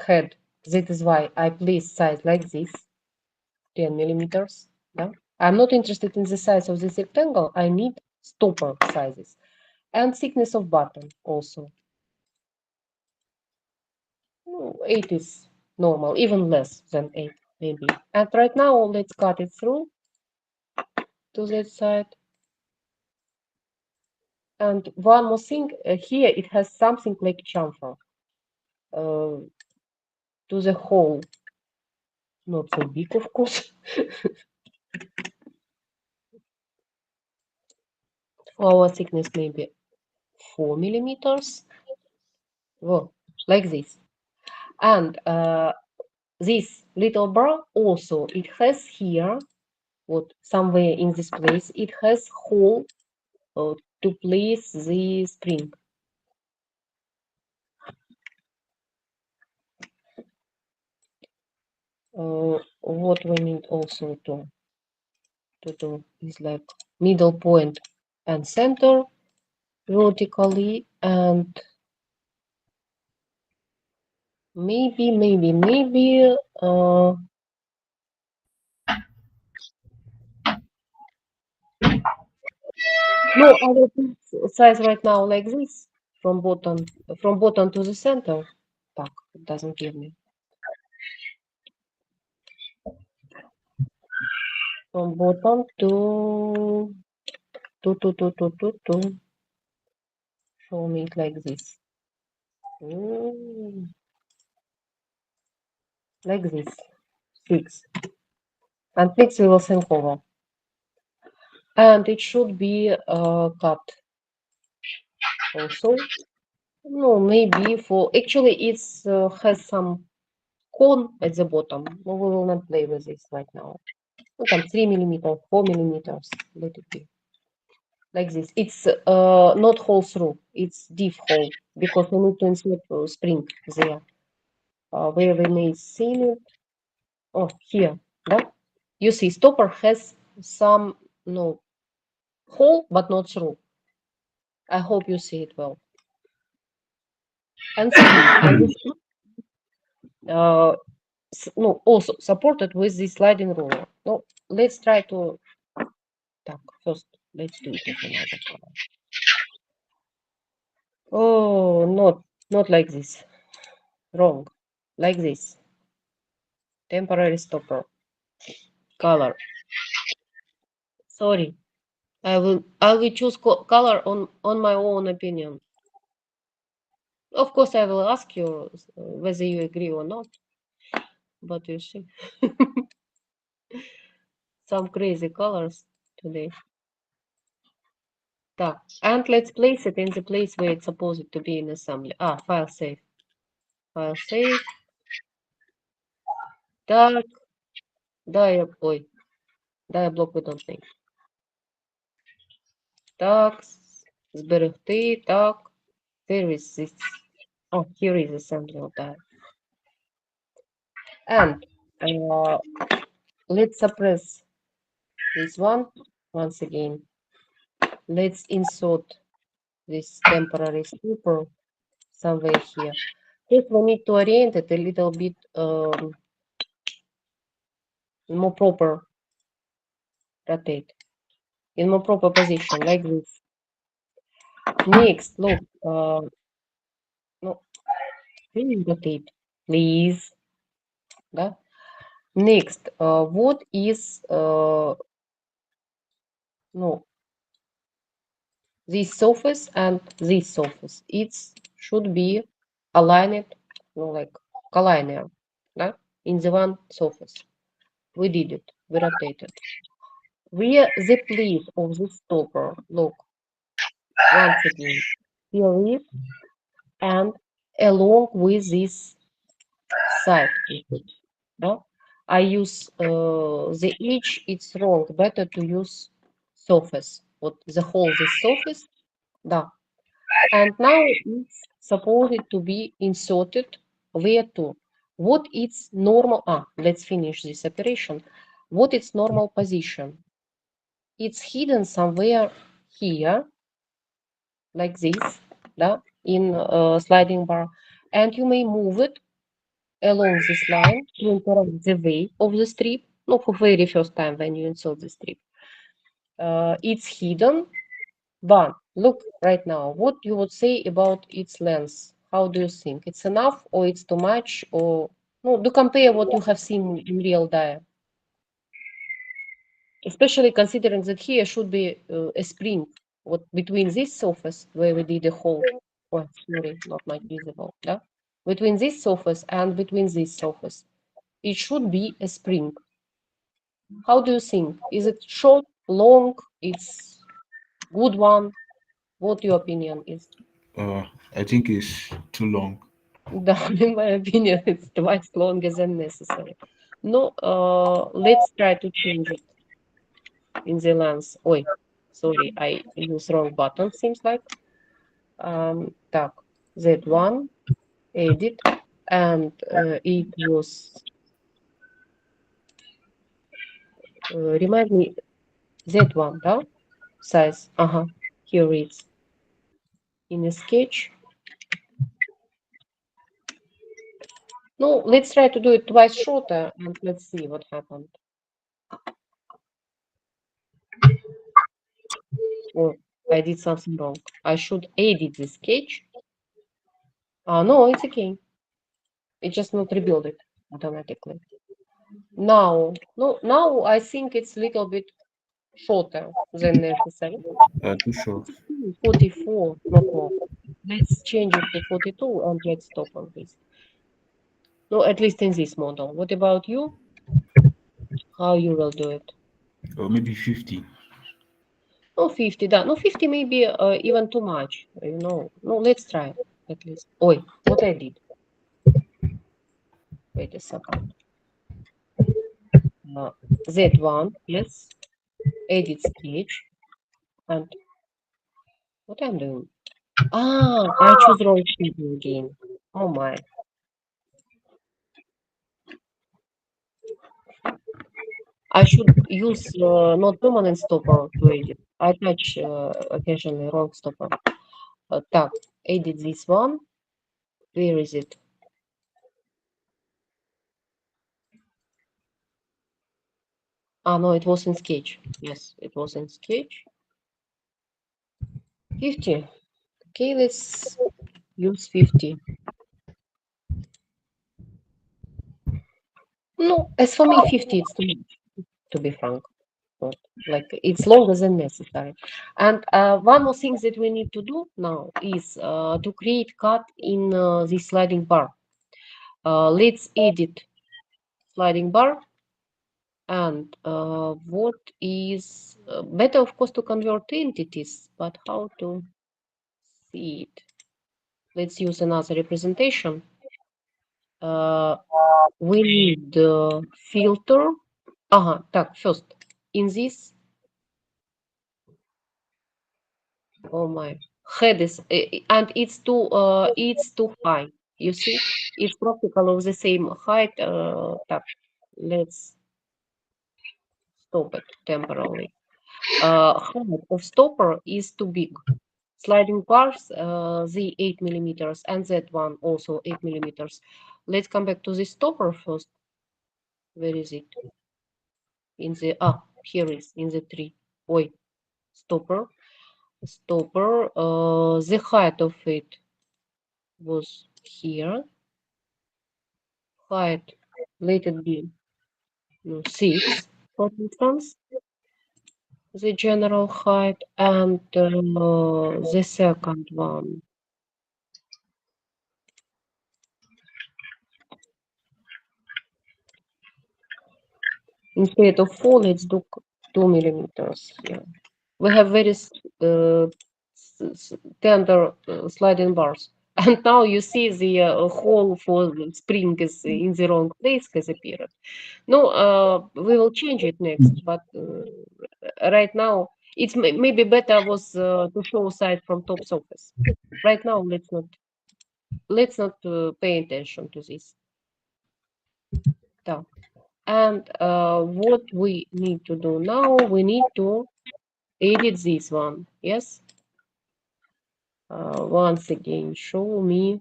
head. That is why I place size like this, 10 millimeters. Yeah? I'm not interested in the size of this rectangle. I need stopper sizes and thickness of bottom also. 8 is normal, even less than 8 maybe. And right now, let's cut it through to that side. And one more thing, here it has something like chamfer to the hole. Not so big, of course. Our thickness maybe 4 millimeters. Well, like this. And this little bar also, it has here, what somewhere in this place, it has hole to place the spring. What we need also to do is like middle point and center vertically, and maybe no, I will put size right now like this from bottom to the center. Так, it doesn't give me. From bottom to show me it like this. Mm. Like this. 6. And 6 we will send over. And it should be cut also. No, maybe for actually it's has some cone at the bottom. No, we will not play with this right now. No, там 3 millimeters, 4 millimeters. Let it be like this. It's not hole through. It's div hole because we need to insert spring there. Where we may see it. Oh, here. Да? You see, stopper has some hole, but not through. I hope you see it well. And also supported with the sliding ruler. No, let's try to. First, let's do it with another color. Oh, not like this. Wrong. Like this. Temporary stopper. Color. Sorry. I will choose color on my own opinion. Of course, I will ask you whether you agree or not. But you see, some crazy colors today. And let's place it in the place where it's supposed to be in assembly. File save. File save. Так. Diablok we don't need. Так. Зберегти. Так. There is this. Oh, here is assembly of that. And let's suppress this one once again. Let's insert this temporary stopper somewhere here. First, we need to orient it a little bit more proper. Rotate in more proper position, like this. Next, look, no, please rotate, please. Да? Next, what is this surface and this surface? It should be aligned, like collinear, да? In the one surface. We did it. We rotated. Where the place of the stopper, look, once again, here is, and along with this side. No? I use the edge, it's wrong. Better to use surface. What the whole this surface. Да. And now it's supposed to be inserted where to. What its normal, let's finish this operation. What its normal position? It's hidden somewhere here, like this, да, in sliding bar. And you may move it along this line to interrupt the way of the strip. No, for very first time when you insert the strip. It's hidden, but look right now, what you would say about its length? How do you think? It's enough or it's too much? Or no, do compare what you have seen in real dia. Especially considering that here should be a spring between this surface where we did a hole. Oh, sorry, not much visible. Yeah? Between this surface and between this surface. It should be a spring. How do you think? Is it short, long? It's good one? What your opinion is? I think it's too long. In my opinion, it's twice longer than necessary. No, let's try to change it in the lens. Oi, sorry, I use wrong button, seems like. Так, Z1, edit, and it was, remind me, Z1, да? Size, here it's in a sketch. No, let's try to do it twice shorter and let's see what happened. Oh, I did something wrong. I should edit the sketch. No, it's okay. It just not rebuild it automatically. Now I think it's a little bit shorter than necessary. Too short. 44, not more. let's change it to 42 and let's stop on this. No, at least in this model. What about you? How you will do it? Or maybe 50. No, 50, да. No, 50 may be even too much, you know. No, let's try at least. Oi, what I did. Wait a second. Z1, yes. Edit sketch. And what I'm doing? Ah, I choose wrong schedule again. Oh my. I should use not permanent stopper to edit. I touch occasionally wrong stopper. Так, edit this one. Where is it? Ah, no, it was in Sketch. Yes, it was in Sketch. 50. Okay, let's use 50. No, as for me, 50 it's too much, to be frank. But, like, it's longer than necessary. And one more thing that we need to do now is to create cut in this sliding bar. Let's edit sliding bar. And what is better, of course, to convert entities, but how to see it? Let's use another representation. We need filter. Так, first, in this, oh my, head is, and it's too high. You see, it's practically of the same height. Так, let's stop it temporarily. Height of stopper is too big. Sliding bars, the 8 millimeters, and that one also 8 millimeters. Let's come back to the stopper first. Where is it? In the, here is in the tree. Oi, stopper. The height of it was here. Height, let it be 6, for instance. The general height, and the second one. Instead of 4, let's do 2 millimeters here. We have very tender sliding bars. And now you see the hole for the spring is in the wrong place has appeared. No, we will change it next, but right now it's maybe better was to show side from top surface. Right now, let's not pay attention to this. So, and what we need to do now, we need to edit this one. Yes. Once again, show me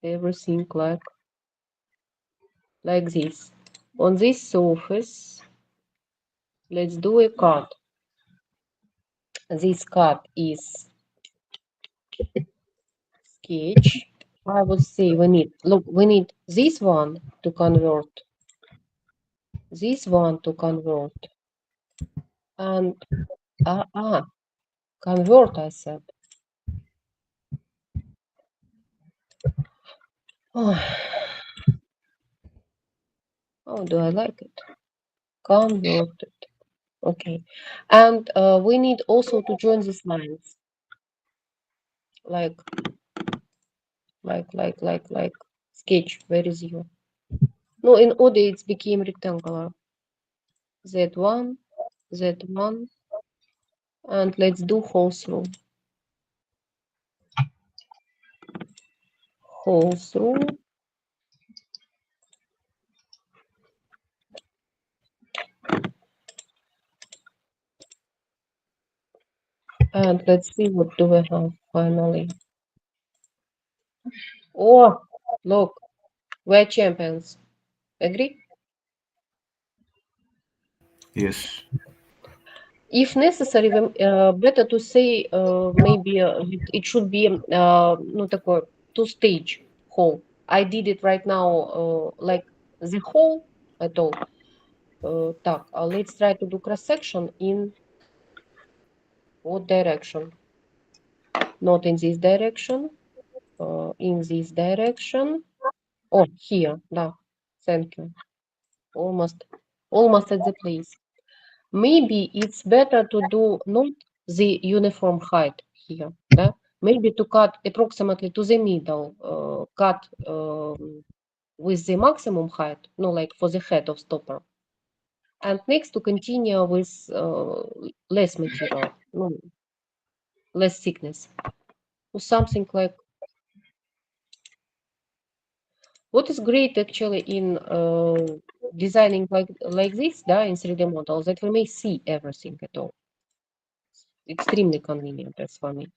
everything like this. On this surface, let's do a cut. This cut is sketch. I would say we need this one to convert, this one to convert, and convert, I said. Oh, how do I like it? Converted. Okay. And we need also to join these lines. Like sketch. Where is you? No, in OD it became rectangular. Z1, Z1, and let's do whole through. Whole through. And let's see what do we have finally. Oh, look, we're champions. Agree? Yes. If necessary, better to say maybe it should be ну, такой two-stage hole. I did it right now like the hole at all. Так, let's try to do cross-section in what direction? not in this direction, in this direction. Oh, here, да, thank you. Almost at the place. Maybe it's better to do not the uniform height here, да? Maybe to cut approximately to the middle, cut with the maximum height, no, like for the head of stopper. And next to continue with less material, no, less thickness, or something like. What is great actually in designing like this, да, in 3D model, that we may see everything at all. Extremely convenient as for me.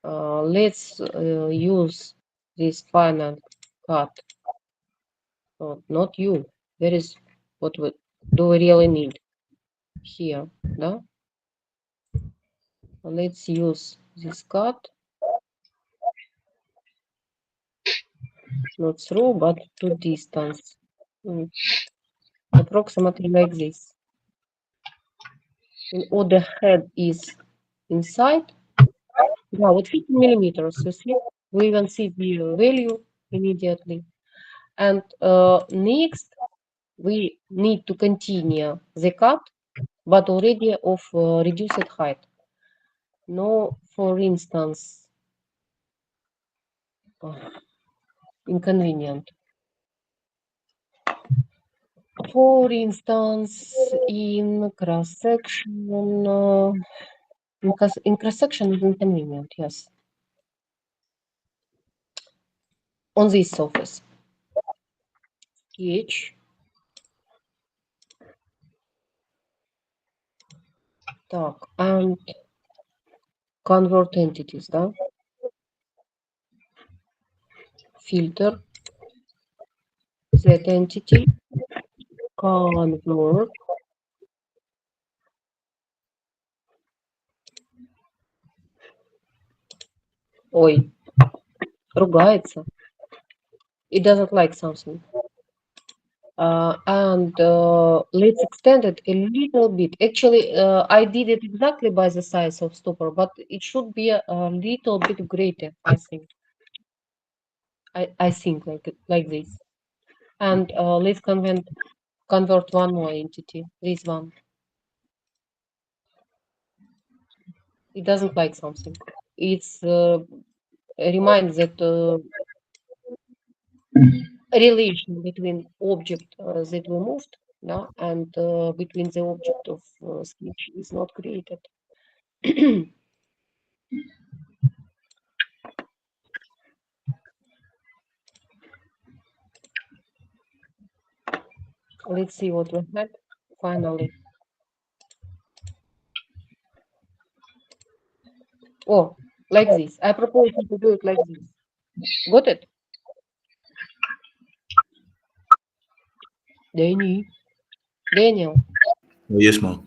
Let's use this final cut. Not you. There is what we do we really need here, да? Let's use this cut. Not through, but to distance. Approximately like this. And all the head is inside. Yeah, with 50 millimeters, you see, we even see the value immediately. And next, we need to continue the cut, but already of reduced height. No, for instance, inconvenient. For instance, in cross-section, in cross-section is inconvenient, yes. On this surface. Sketch. Так, and convert entities, да? Filter. That entity. Convert. Ой, ругается. It doesn't like something. And let's extend it a little bit. Actually, I did it exactly by the size of stopper, but it should be a little bit greater, I think. I think like this. And let's convert one more entity, this one. It doesn't like something. It's reminds that relation between object that we moved, no, and between the object of sketch is not created. Let's see what we had finally. Oh, like this. I propose you to do it like this. Got it? Daniel. Yes, ma'am.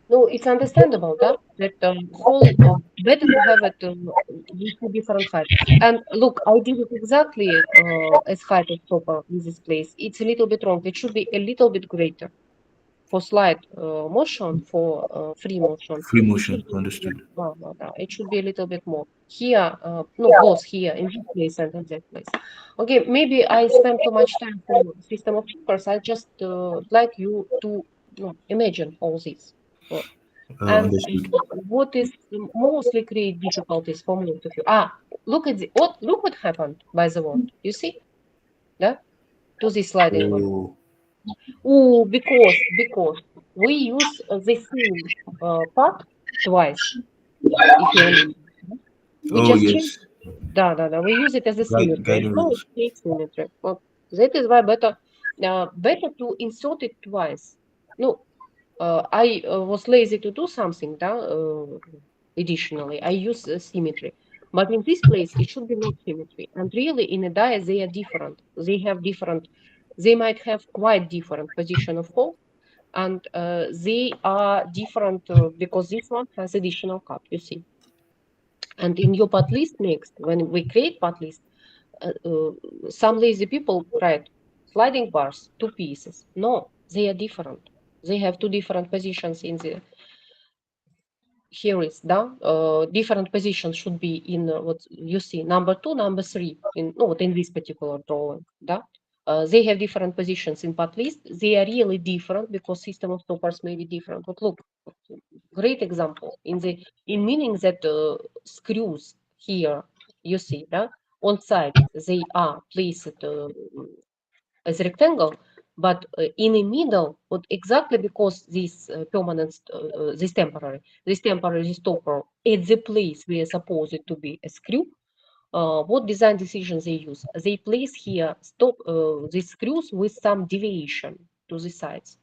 No, it's understandable, that whole better to have it with two different heights. And look, I did it exactly as height of stopper in this place. It's a little bit wrong. It should be a little bit greater for slide motion, for free motion. Free motion, understood. It should be a little bit more. Here, no, both here, in this place and in that place. Okay, maybe I spent too much time for system of figures. I just like you to imagine all this. And Understood. what is mostly create difficulties for most of you? Look at look what happened by the word. You see? Yeah? To this sliding one. Oh, Because we use the same part twice. If you remember. We oh just yes. change. We use it as a symmetry. Guiding No, rules. it's symmetry. Well, that is why better to insert it twice. No, I was lazy to do something additionally. I use symmetry. But in this place, it should be not symmetry. And really, in a die, they are different. They might have quite different position of hole. And they are different because this one has additional cut, you see. And in your part list next, when we create part list, some lazy people write sliding bars, 2 pieces. No, they are different. They have 2 different positions in the here is different positions should be in what you see, number 2, number 3 in in this particular drawing. They have different positions in path list. They are really different because system of stoppers may be different. But look, great example in meaning that screws here you see on side they are placed as a rectangle, but in the middle, but exactly because this permanent, this temporary stopper at the place where supposed to be a screw, what design decisions they use? They place here these screws with some deviation to the sides.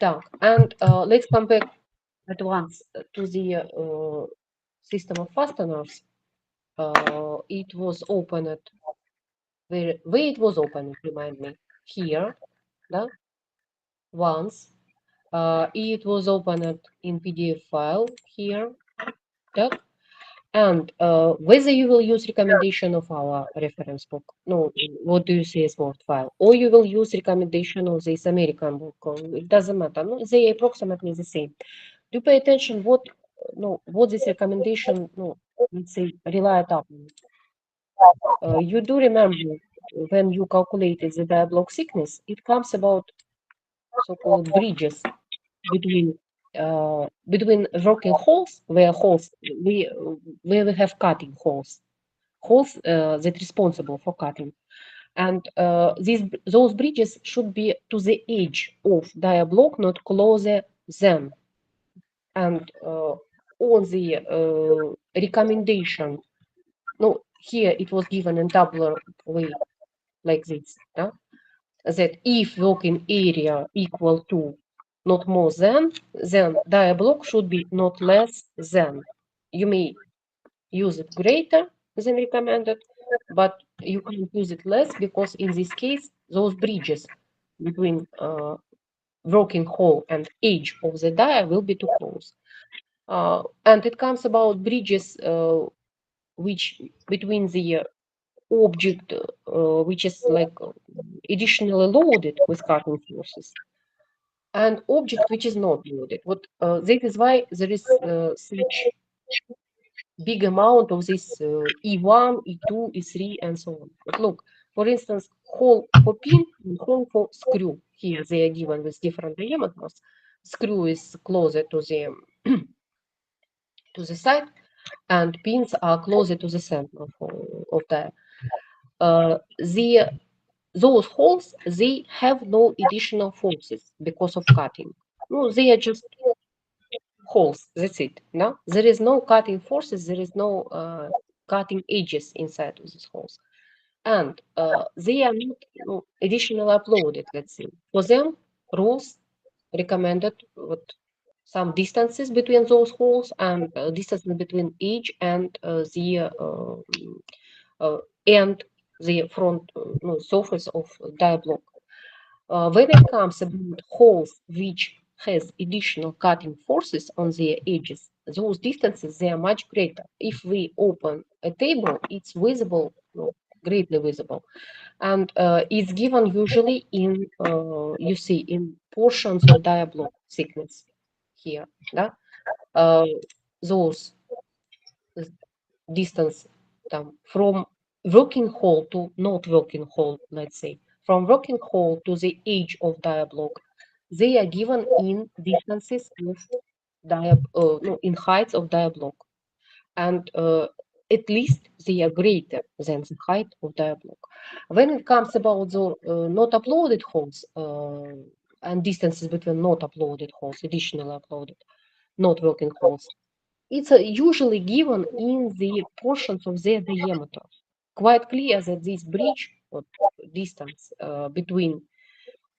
And let's come back at once to the system of fasteners. It was opened where it was opened, remind me, here, once. It was opened in PDF file here, and whether you will use recommendation of our reference book, no, what do you say as Word file, or you will use recommendation of this American book, it doesn't matter. No, they approximately the same. Do pay attention what this recommendation, let's say, relied upon. You do remember when you calculated the diablock thickness, it comes about so-called bridges between working holes where we have cutting holes that responsible for cutting, and those bridges should be to the edge of dia block, not closer than. And on the recommendation, no, here it was given in tabular way like this, that if working area equal to not more than, then dia block should be not less than. You may use it greater than recommended, but you can't use it less because in this case, those bridges between working hole and edge of the dia will be too close. And it comes about bridges which between the object which is like additionally loaded with cutting forces and object which is not loaded. That is why there is such big amount of this E1, E2, E3, and so on. But look, for instance, hole for pin and hole for screw. Here they are given with different diameters. Screw is closer to the side, and pins are closer to the center of the. Those holes, they have no additional forces because of cutting. No, they are just holes. That's it. No, there is no cutting forces. There is no cutting edges inside of these holes, and they are not additionally uploaded. Let's say for them, rules recommended some distances between those holes and distances between edge and the front surface of dia block. When it comes about holes which has additional cutting forces on their edges, those distances, they are much greater. If we open a table, it's visible, greatly visible. And it's given usually in, you see, in portions of dia block thickness here. Those distance from working hole to not working hole, let's say, from working hole to the edge of dia block, they are given in distances of in heights of dia block, and at least they are greater than the height of dia block. When it comes about the not uploaded holes and distances between not uploaded holes, additional uploaded, not working holes, it's usually given in the portions of their diameter. Quite clear that this bridge or distance between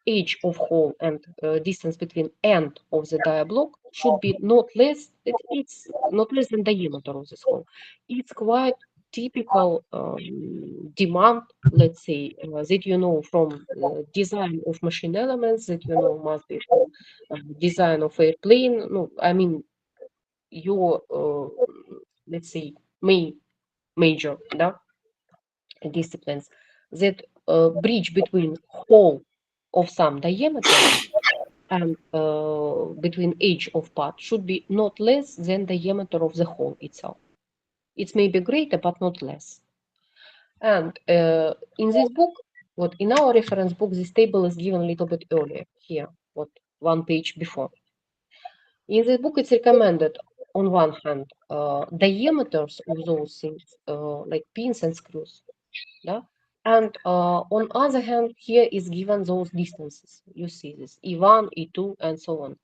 edge of hole and distance between end of the dia block should be not less. It's not less than diameter of this hole. It's quite typical demand, let's say, that you know from design of machine elements, that you know must be from design of airplane. No, I mean your let's say major disciplines, that bridge between hole of some diameter and between edge of part should be not less than diameter of the hole itself. It may be greater, but not less. And in this book, what in our reference book, this table is given a little bit earlier here, what one page before. In this book, it's recommended on one hand diameters of those things, like pins and screws, yeah? And on other hand, here is given those distances. You see this E1, E2, and so on.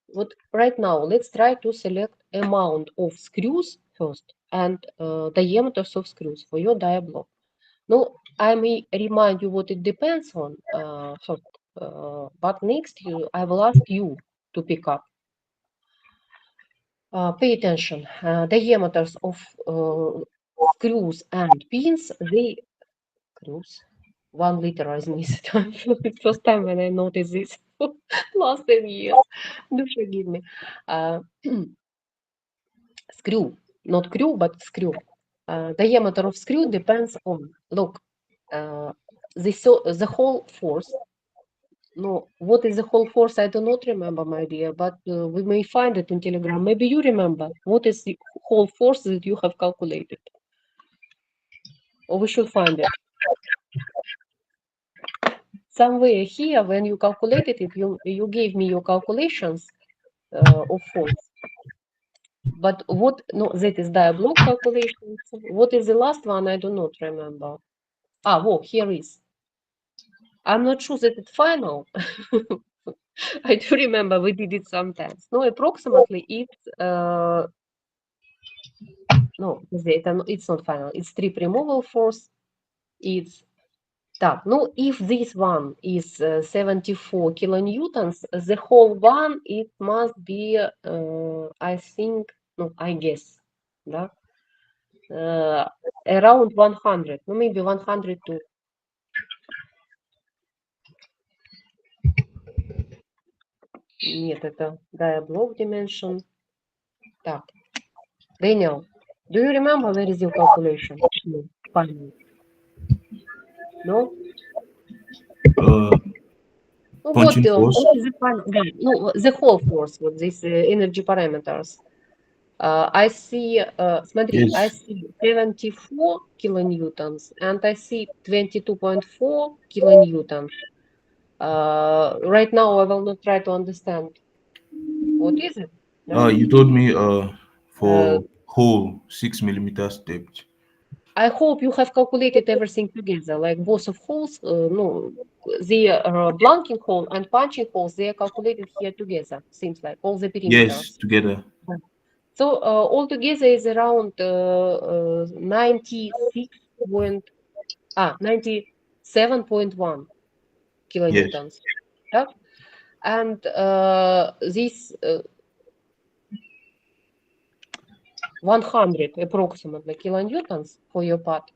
What right now, let's try to select amount of screws first and diameters of screws for your dia block. Now, I may remind you what it depends on first, but next I will ask you to pick up. Pay attention. Diameters of screws and pins, they screws. 1 liter is missed. It's first time when I noticed this last 10 years. Do forgive me. Screw, not crew, but screw. Diameter of screw depends on, look, the whole force. No, what is the whole force? I do not remember, my dear, but we may find it in Telegram. Maybe you remember. What is the whole force that you have calculated? Or we should find it. Somewhere here, when you calculated it, you gave me your calculations of force. But what, no, that is dia block calculations. What is the last one? I do not remember. Well, here is. I'm not sure that it's final. I do remember we did it sometimes. No, approximately it's no, it's not final. It's strip removal force. It's that. No, if this one is 74 kilonewtons, the whole one it must be I think, no, I guess, да? Around 100, no, maybe 102. Нет, это dia block dimension. Так. Daniel, do you remember where is your calculation? No, final. No? Punching force. What is the final? No, the whole force with these energy parameters. I see, смотри, I Yes. see 74 kilonewtons and I see 22.4 kilonewtons. Right now, I will not try to understand. What is it? No? You told me for hole 6 millimeters depth. I hope you have calculated everything together, like both of holes, no, the blanking hole and punching holes, they are calculated here together, seems like, all the perimeters. Yes, together. So altogether is around 97.1 kilonewtons. Yeah? And this 100 approximately kilonewtons for your part.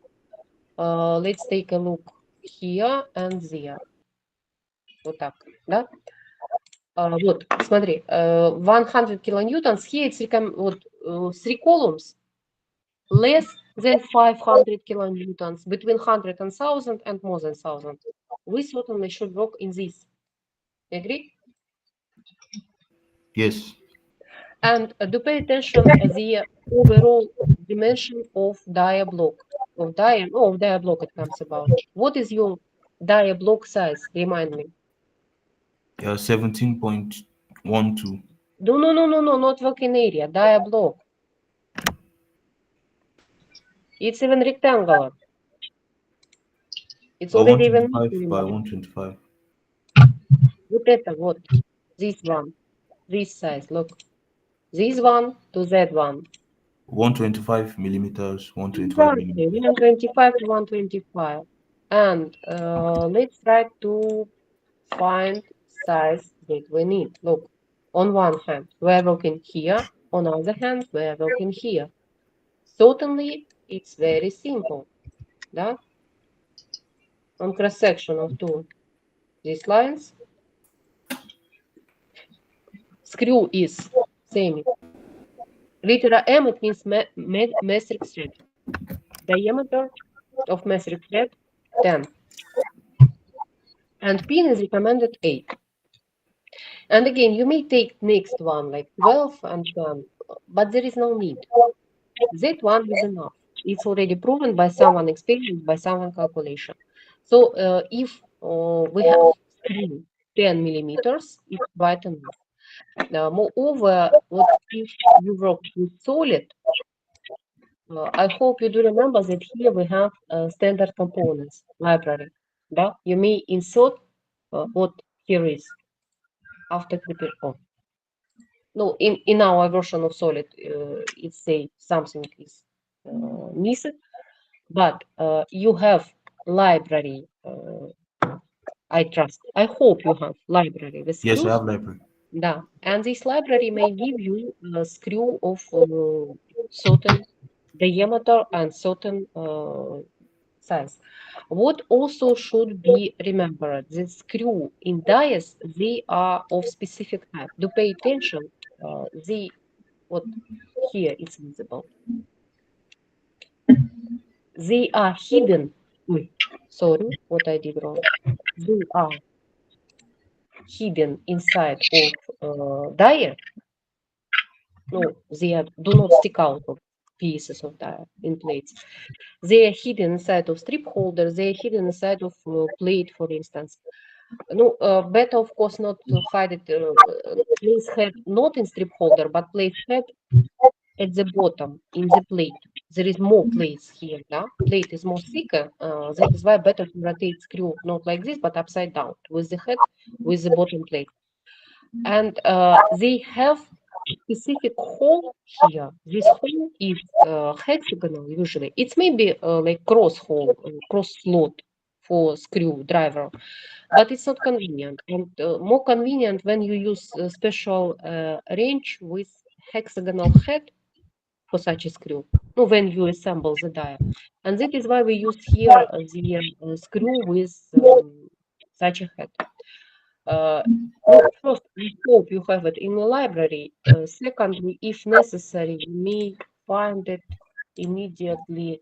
Let's take a look here and there. Вот так, да? Вот, смотри, 100 kilonewtons, here it's вот, 3 columns, less than 500 kilonewtons, between 100 and 1000 and more than 1000. We certainly should work in this. Agree? Yes. And do pay attention the overall dimension of dia block. Of dia block it comes about. What is your dia block size? Remind me. 17.12. No, not working area, dia block. It's even rectangular. It's already even 125 by 125. Вот это вот, this one, this size, look. This one to that one. 125 millimeters, 125 millimeters. 125 to 125. And let's try to find size that we need. Look, on one hand, we're working here. On the other hand, we're working here. Certainly, it's very simple. Да? On cross-section of these lines, screw is same. Litera M, it means metric thread. Diameter of metric thread, 10. And pin is recommended 8. And again, you may take next one like 12 and 10, but there is no need. That one is enough. It's already proven by someone experienced, by someone calculation. So if we have screen 10 millimeters, it's quite enough. Now, moreover, what if you work with solid, I hope you do remember that here we have standard components library. Yeah? You may insert what here is after prepare. Oh, no, in our version of solid, it say something is missing, but you have library. I trust. I hope you have library with Yes, I screws. have library. Да. And this library may give you a screw of certain diameter and certain size. What also should be remembered, the screw in dies, they are of specific type. Do pay attention. They, what here is visible. They are hidden. Sorry, what I did wrong. They are hidden inside of die. No, do not stick out of pieces of die in plates. They are hidden inside of strip holders. They are hidden inside of plate, for instance. No, better of course not to hide it. Place head not in strip holder, but place head at the bottom in the plate. There is more place here. Yeah? Plate is more thicker. That is why better to rotate screw not like this, but upside down with the head, with the bottom plate. And they have specific hole here. This hole is hexagonal usually. It's maybe like cross hole, cross slot for screwdriver, but it's not convenient. And more convenient when you use a special wrench with hexagonal head for such a screw. No, when you assemble the die, and that is why we use here the screw with such a head. First, I hope you have it in the library. Secondly, if necessary, you may find it immediately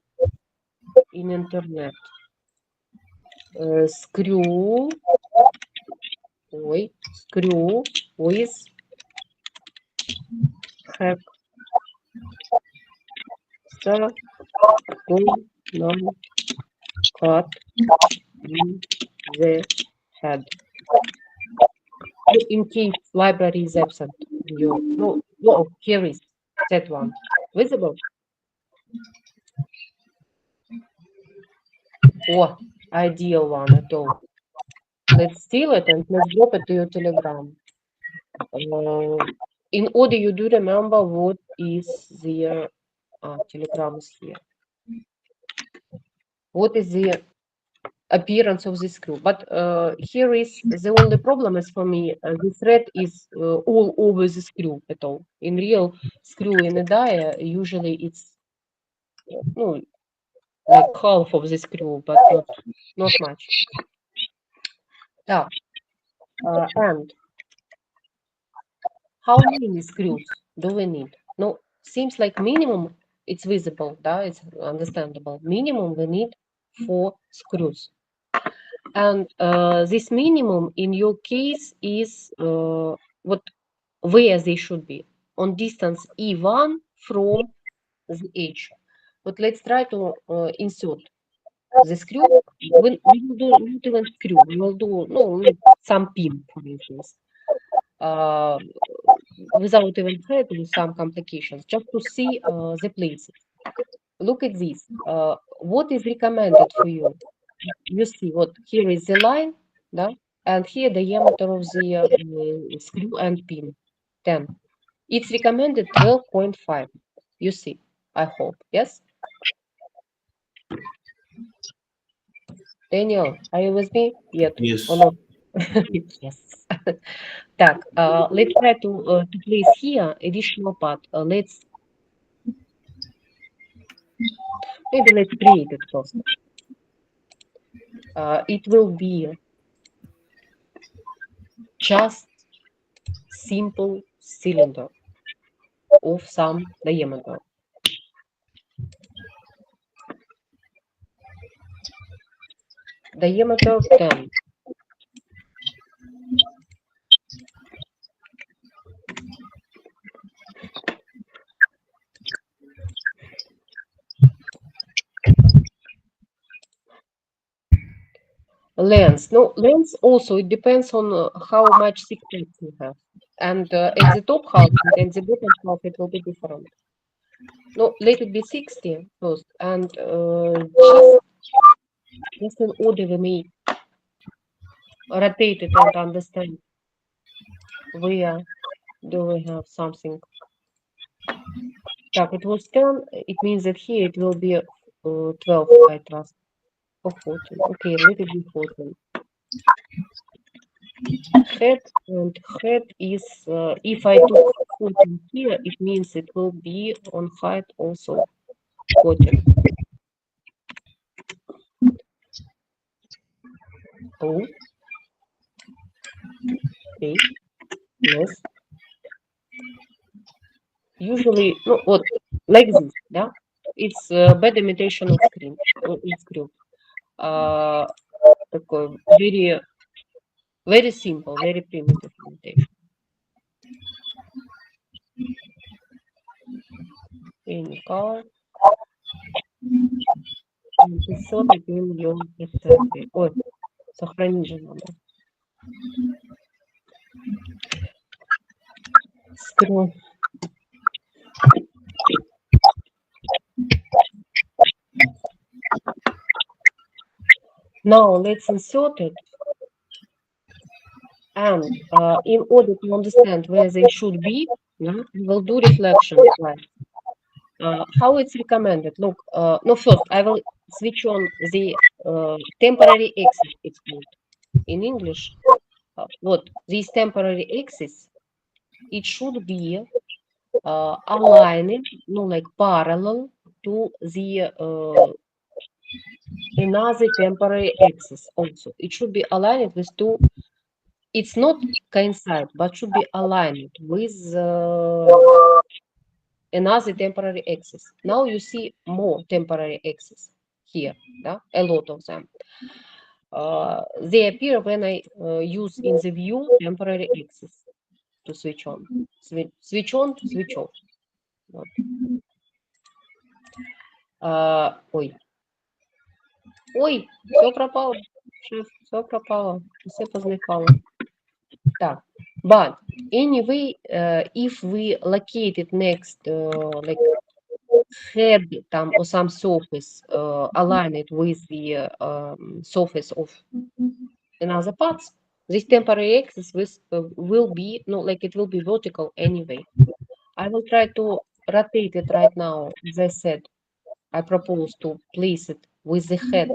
in internet. Screw with hexagonal cut in the head. In case library is absent, no, here is that one visible. Oh, ideal one at all. Let's steal it and let's drop it to your Telegram. In order you do remember what is the Telegram is here. What is the appearance of this screw? But here is the only problem is for me. The thread is all over the screw at all. In real screw in a die, usually it's no like half of the screw, but not much. Yeah. And how many screws do we need? No, seems like minimum it's visible, it's understandable. Minimum we need 4 screws. And this minimum in your case is where they should be on distance E1 from the edge. But let's try to insert the screw. We will do not even screw. We will do some pin, for instance. Without even having some complications, just to see the places. Look at this. What is recommended for you? You see what here is the line, and here the diameter of the screw and pin, 10. It's recommended 12.5. You see, I hope, yes? Daniel, are you with me yet? Yes. Or not? Yes. Так, let's try to place here additional part. Let's create it first. It will be just simple cylinder of some diameter. Diameter 10. Lens. No, lens also, it depends on how much thickness you have. And at the top half and the bottom half, it will be different. No, let it be 60 first. And just in order we may rotate it and understand where do we have something. Так, it was 10. It means that here it will be 12, I trust. Or 14. Okay, let it be 14. Head and head is, if I took 14 here, it means it will be on height also 14. Oh, okay, yes. Usually, no, what, like this, yeah? It's bad imitation of screen, it's group. Такой very, very simple, very primitive imitation. Any color. Insert it in your recipe. Ой, сохранить же надо. Screw. Now let's insert it. And in order to understand where they should be, yeah, we will do reflection slide. How it's recommended? Look, no, first I will switch on the temporary axis. It's called in English. What this temporary axis? It should be aligned, no, like parallel to the another temporary axis. Also, it should be aligned with two. It's not coincide, but should be aligned with another temporary axis. Now you see more temporary axes here, yeah? A lot of them. They appear when I use in the view temporary axis to switch on. Switch on, switch off. Вот. Ой. Ой, все пропало. Шеф, все пропало. Все позникало. Так. But anyway, if we locate it next, like head or some surface, align it with the surface of another parts, this temporary axis will be, no, like it will be vertical anyway. I will try to rotate it right now. As I said, I propose to place it with the head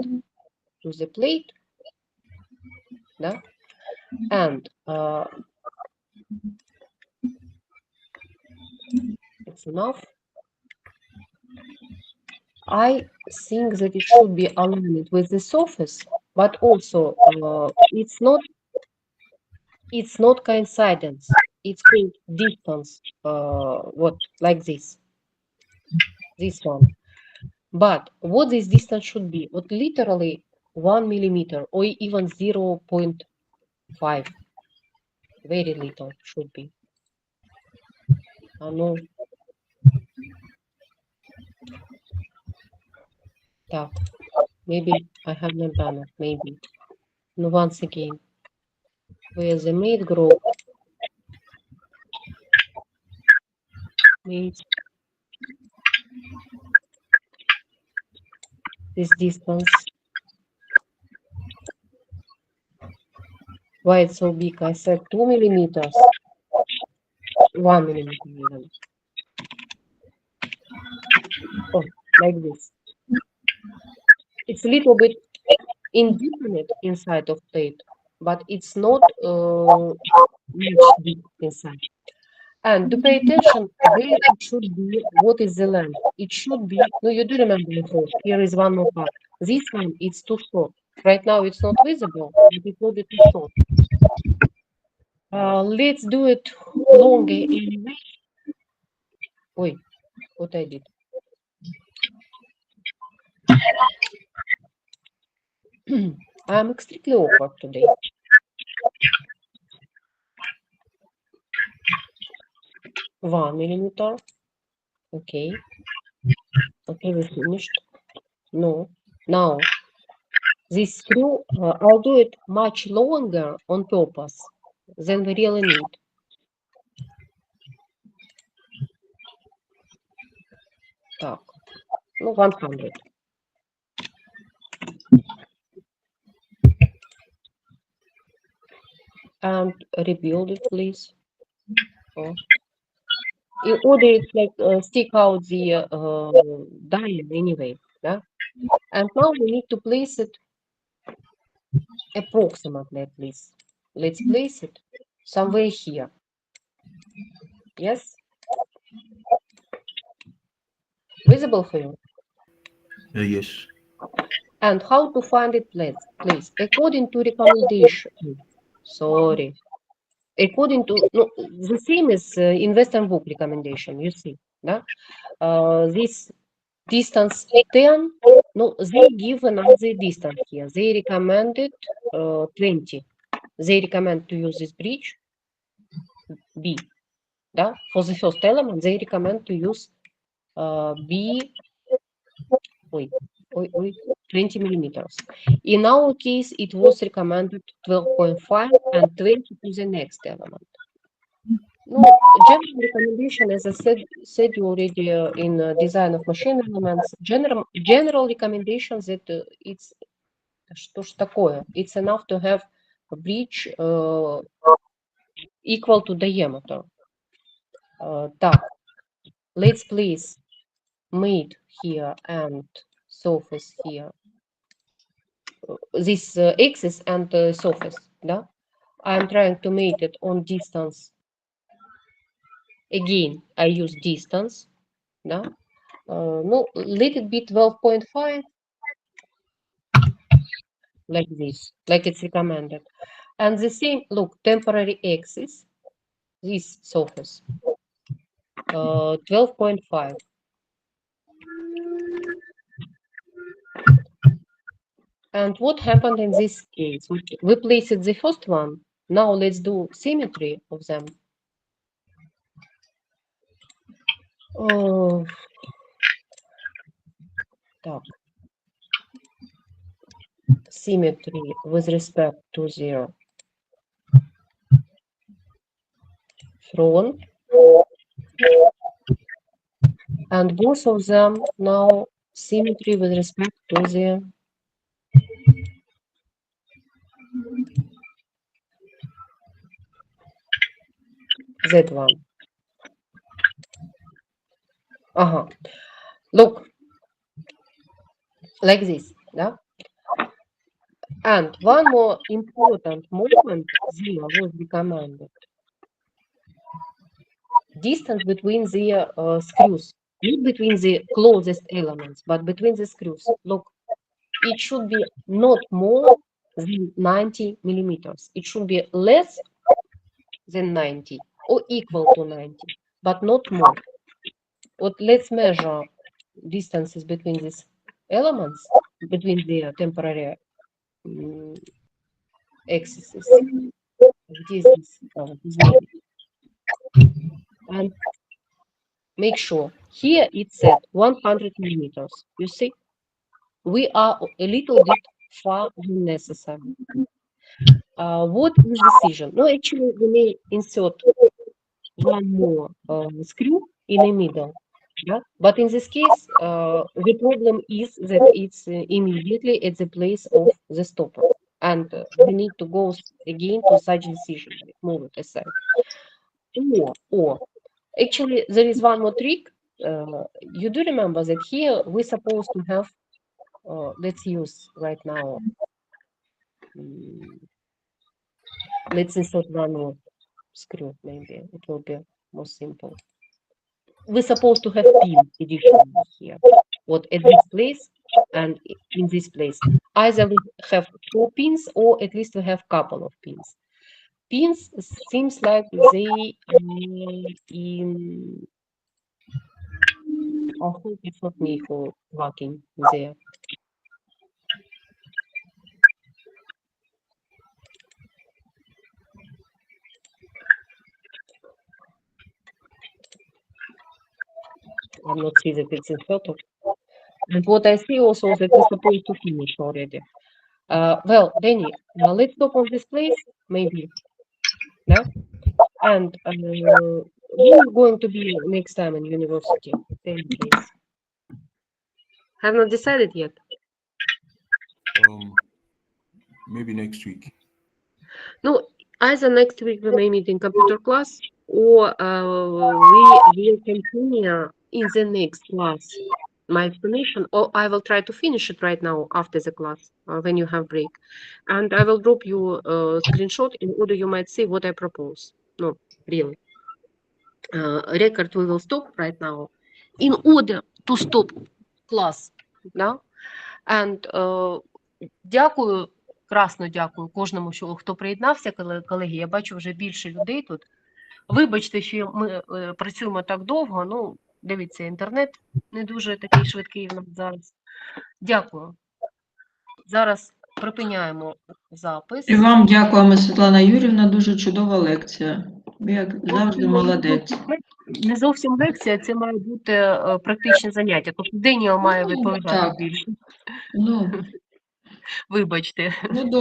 to the plate, yeah? And it's enough. I think that it should be aligned with the surface, but also it's not coincidence. It's called distance. What, like this one. But what this distance should be? What, literally 1 millimeter or even 0.5. Very little should be. No. Так, maybe I have not done it. Maybe. No, once again, where the mate group meets this distance. Why it's so big? I said 2 millimeters. 1 millimeter even. Oh, like this. It's a little bit indefinite inside of plate, but it's not much deep inside. And to pay attention, where it should be, what is the length? It should be, no, you do remember before, here is one more part. This one, it's too short. Right now it's not visible, but it will be too short. Let's do it longer anyway. Oi, what I did. I'm extremely awkward today. One millimeter. Okay. Okay, we finished. No. Now, this screw, I'll do it much longer on purpose than we really need. Так, ну, 100. And rebuild it, please. Oh. In order it's like stick out the dial anyway, yeah? And now we need to place it approximately at least. Let's place it somewhere here. Yes? Visible for you? Yes. And how to find it place? According to recommendation. Sorry. According to, no, the same as in Western book recommendation, you see. Yeah? This distance 10, no, they give another distance here. They recommended 20. They recommend to use this bridge B. Yeah? For the first element, they recommend to use B, wait, 20 millimeters. In our case, it was recommended 12.5 and 20 to the next element. No, general recommendation, as I said already in design of machine elements, general recommendation that it's что ж такое? It's enough to have a bridge equal to diameter. Так, let's place mid here and surface here. This axis and surface, да? I'm trying to make it on distance. Again, I use distance, да? No, little bit 12.5, like this, like it's recommended. And the same, look, temporary axis, this surface, 12.5. And what happened in this case? We placed the first one. Now let's do symmetry of them. Oh, так. Symmetry with respect to the front. And both of them now symmetry with respect to the that one. Look, like this, yeah? And one more important movement there was recommended. Distance between the screws, not between the closest elements, but between the screws. Look, it should be not more than 90 millimeters. It should be less than 90 or equal to 90, but not more. But let's measure distances between these elements, between the temporary axes. This, and make sure here it said 100 millimeters. You see, we are a little bit far than necessary. What is decision? No, actually, we may insert one more screw in the middle. Yeah? But in this case, the problem is that it's immediately at the place of the stopper. And we need to go again to such decision, like move it aside. Or actually, there is one more trick. You do remember that here we're supposed to have, let's use right now, let's insert one more screw, maybe it will be more simple. We're supposed to have pin addition here, what at this place and in this place. Either we have 4 pins or at least we have couple of pins. Pins seems like they in. I think it's not me who working there. I'm not see that it's in photo. And what I see also that we're supposed to finish already. Well, Danny, let's stop on this place, maybe. Yeah? And who is going to be next time in university? Same place. Have not decided yet. Maybe next week. No, either next week we may meet in computer class, or we will continue in the next class. My explanation, or I will try to finish it right now after the class when you have break, and I will drop you a screenshot in order you might see what I propose. No, really. Record we will stop right now in order to stop class. Да? And дякую, красно дякую кожному, хто приєднався, колеги. Я бачу вже більше людей тут. Вибачте, що ми працюємо так довго, ну, дивіться, інтернет не дуже такий швидкий в нас зараз. Дякую. Зараз припиняємо запис. І вам дякуємо, Світлана Юрівна, дуже чудова лекція. Ви, як завжди, молодець. Не зовсім лекція, це має бути практичне заняття. Тобто Деніел має відповідати так. більше. Ну, Вибачте. ну, добре.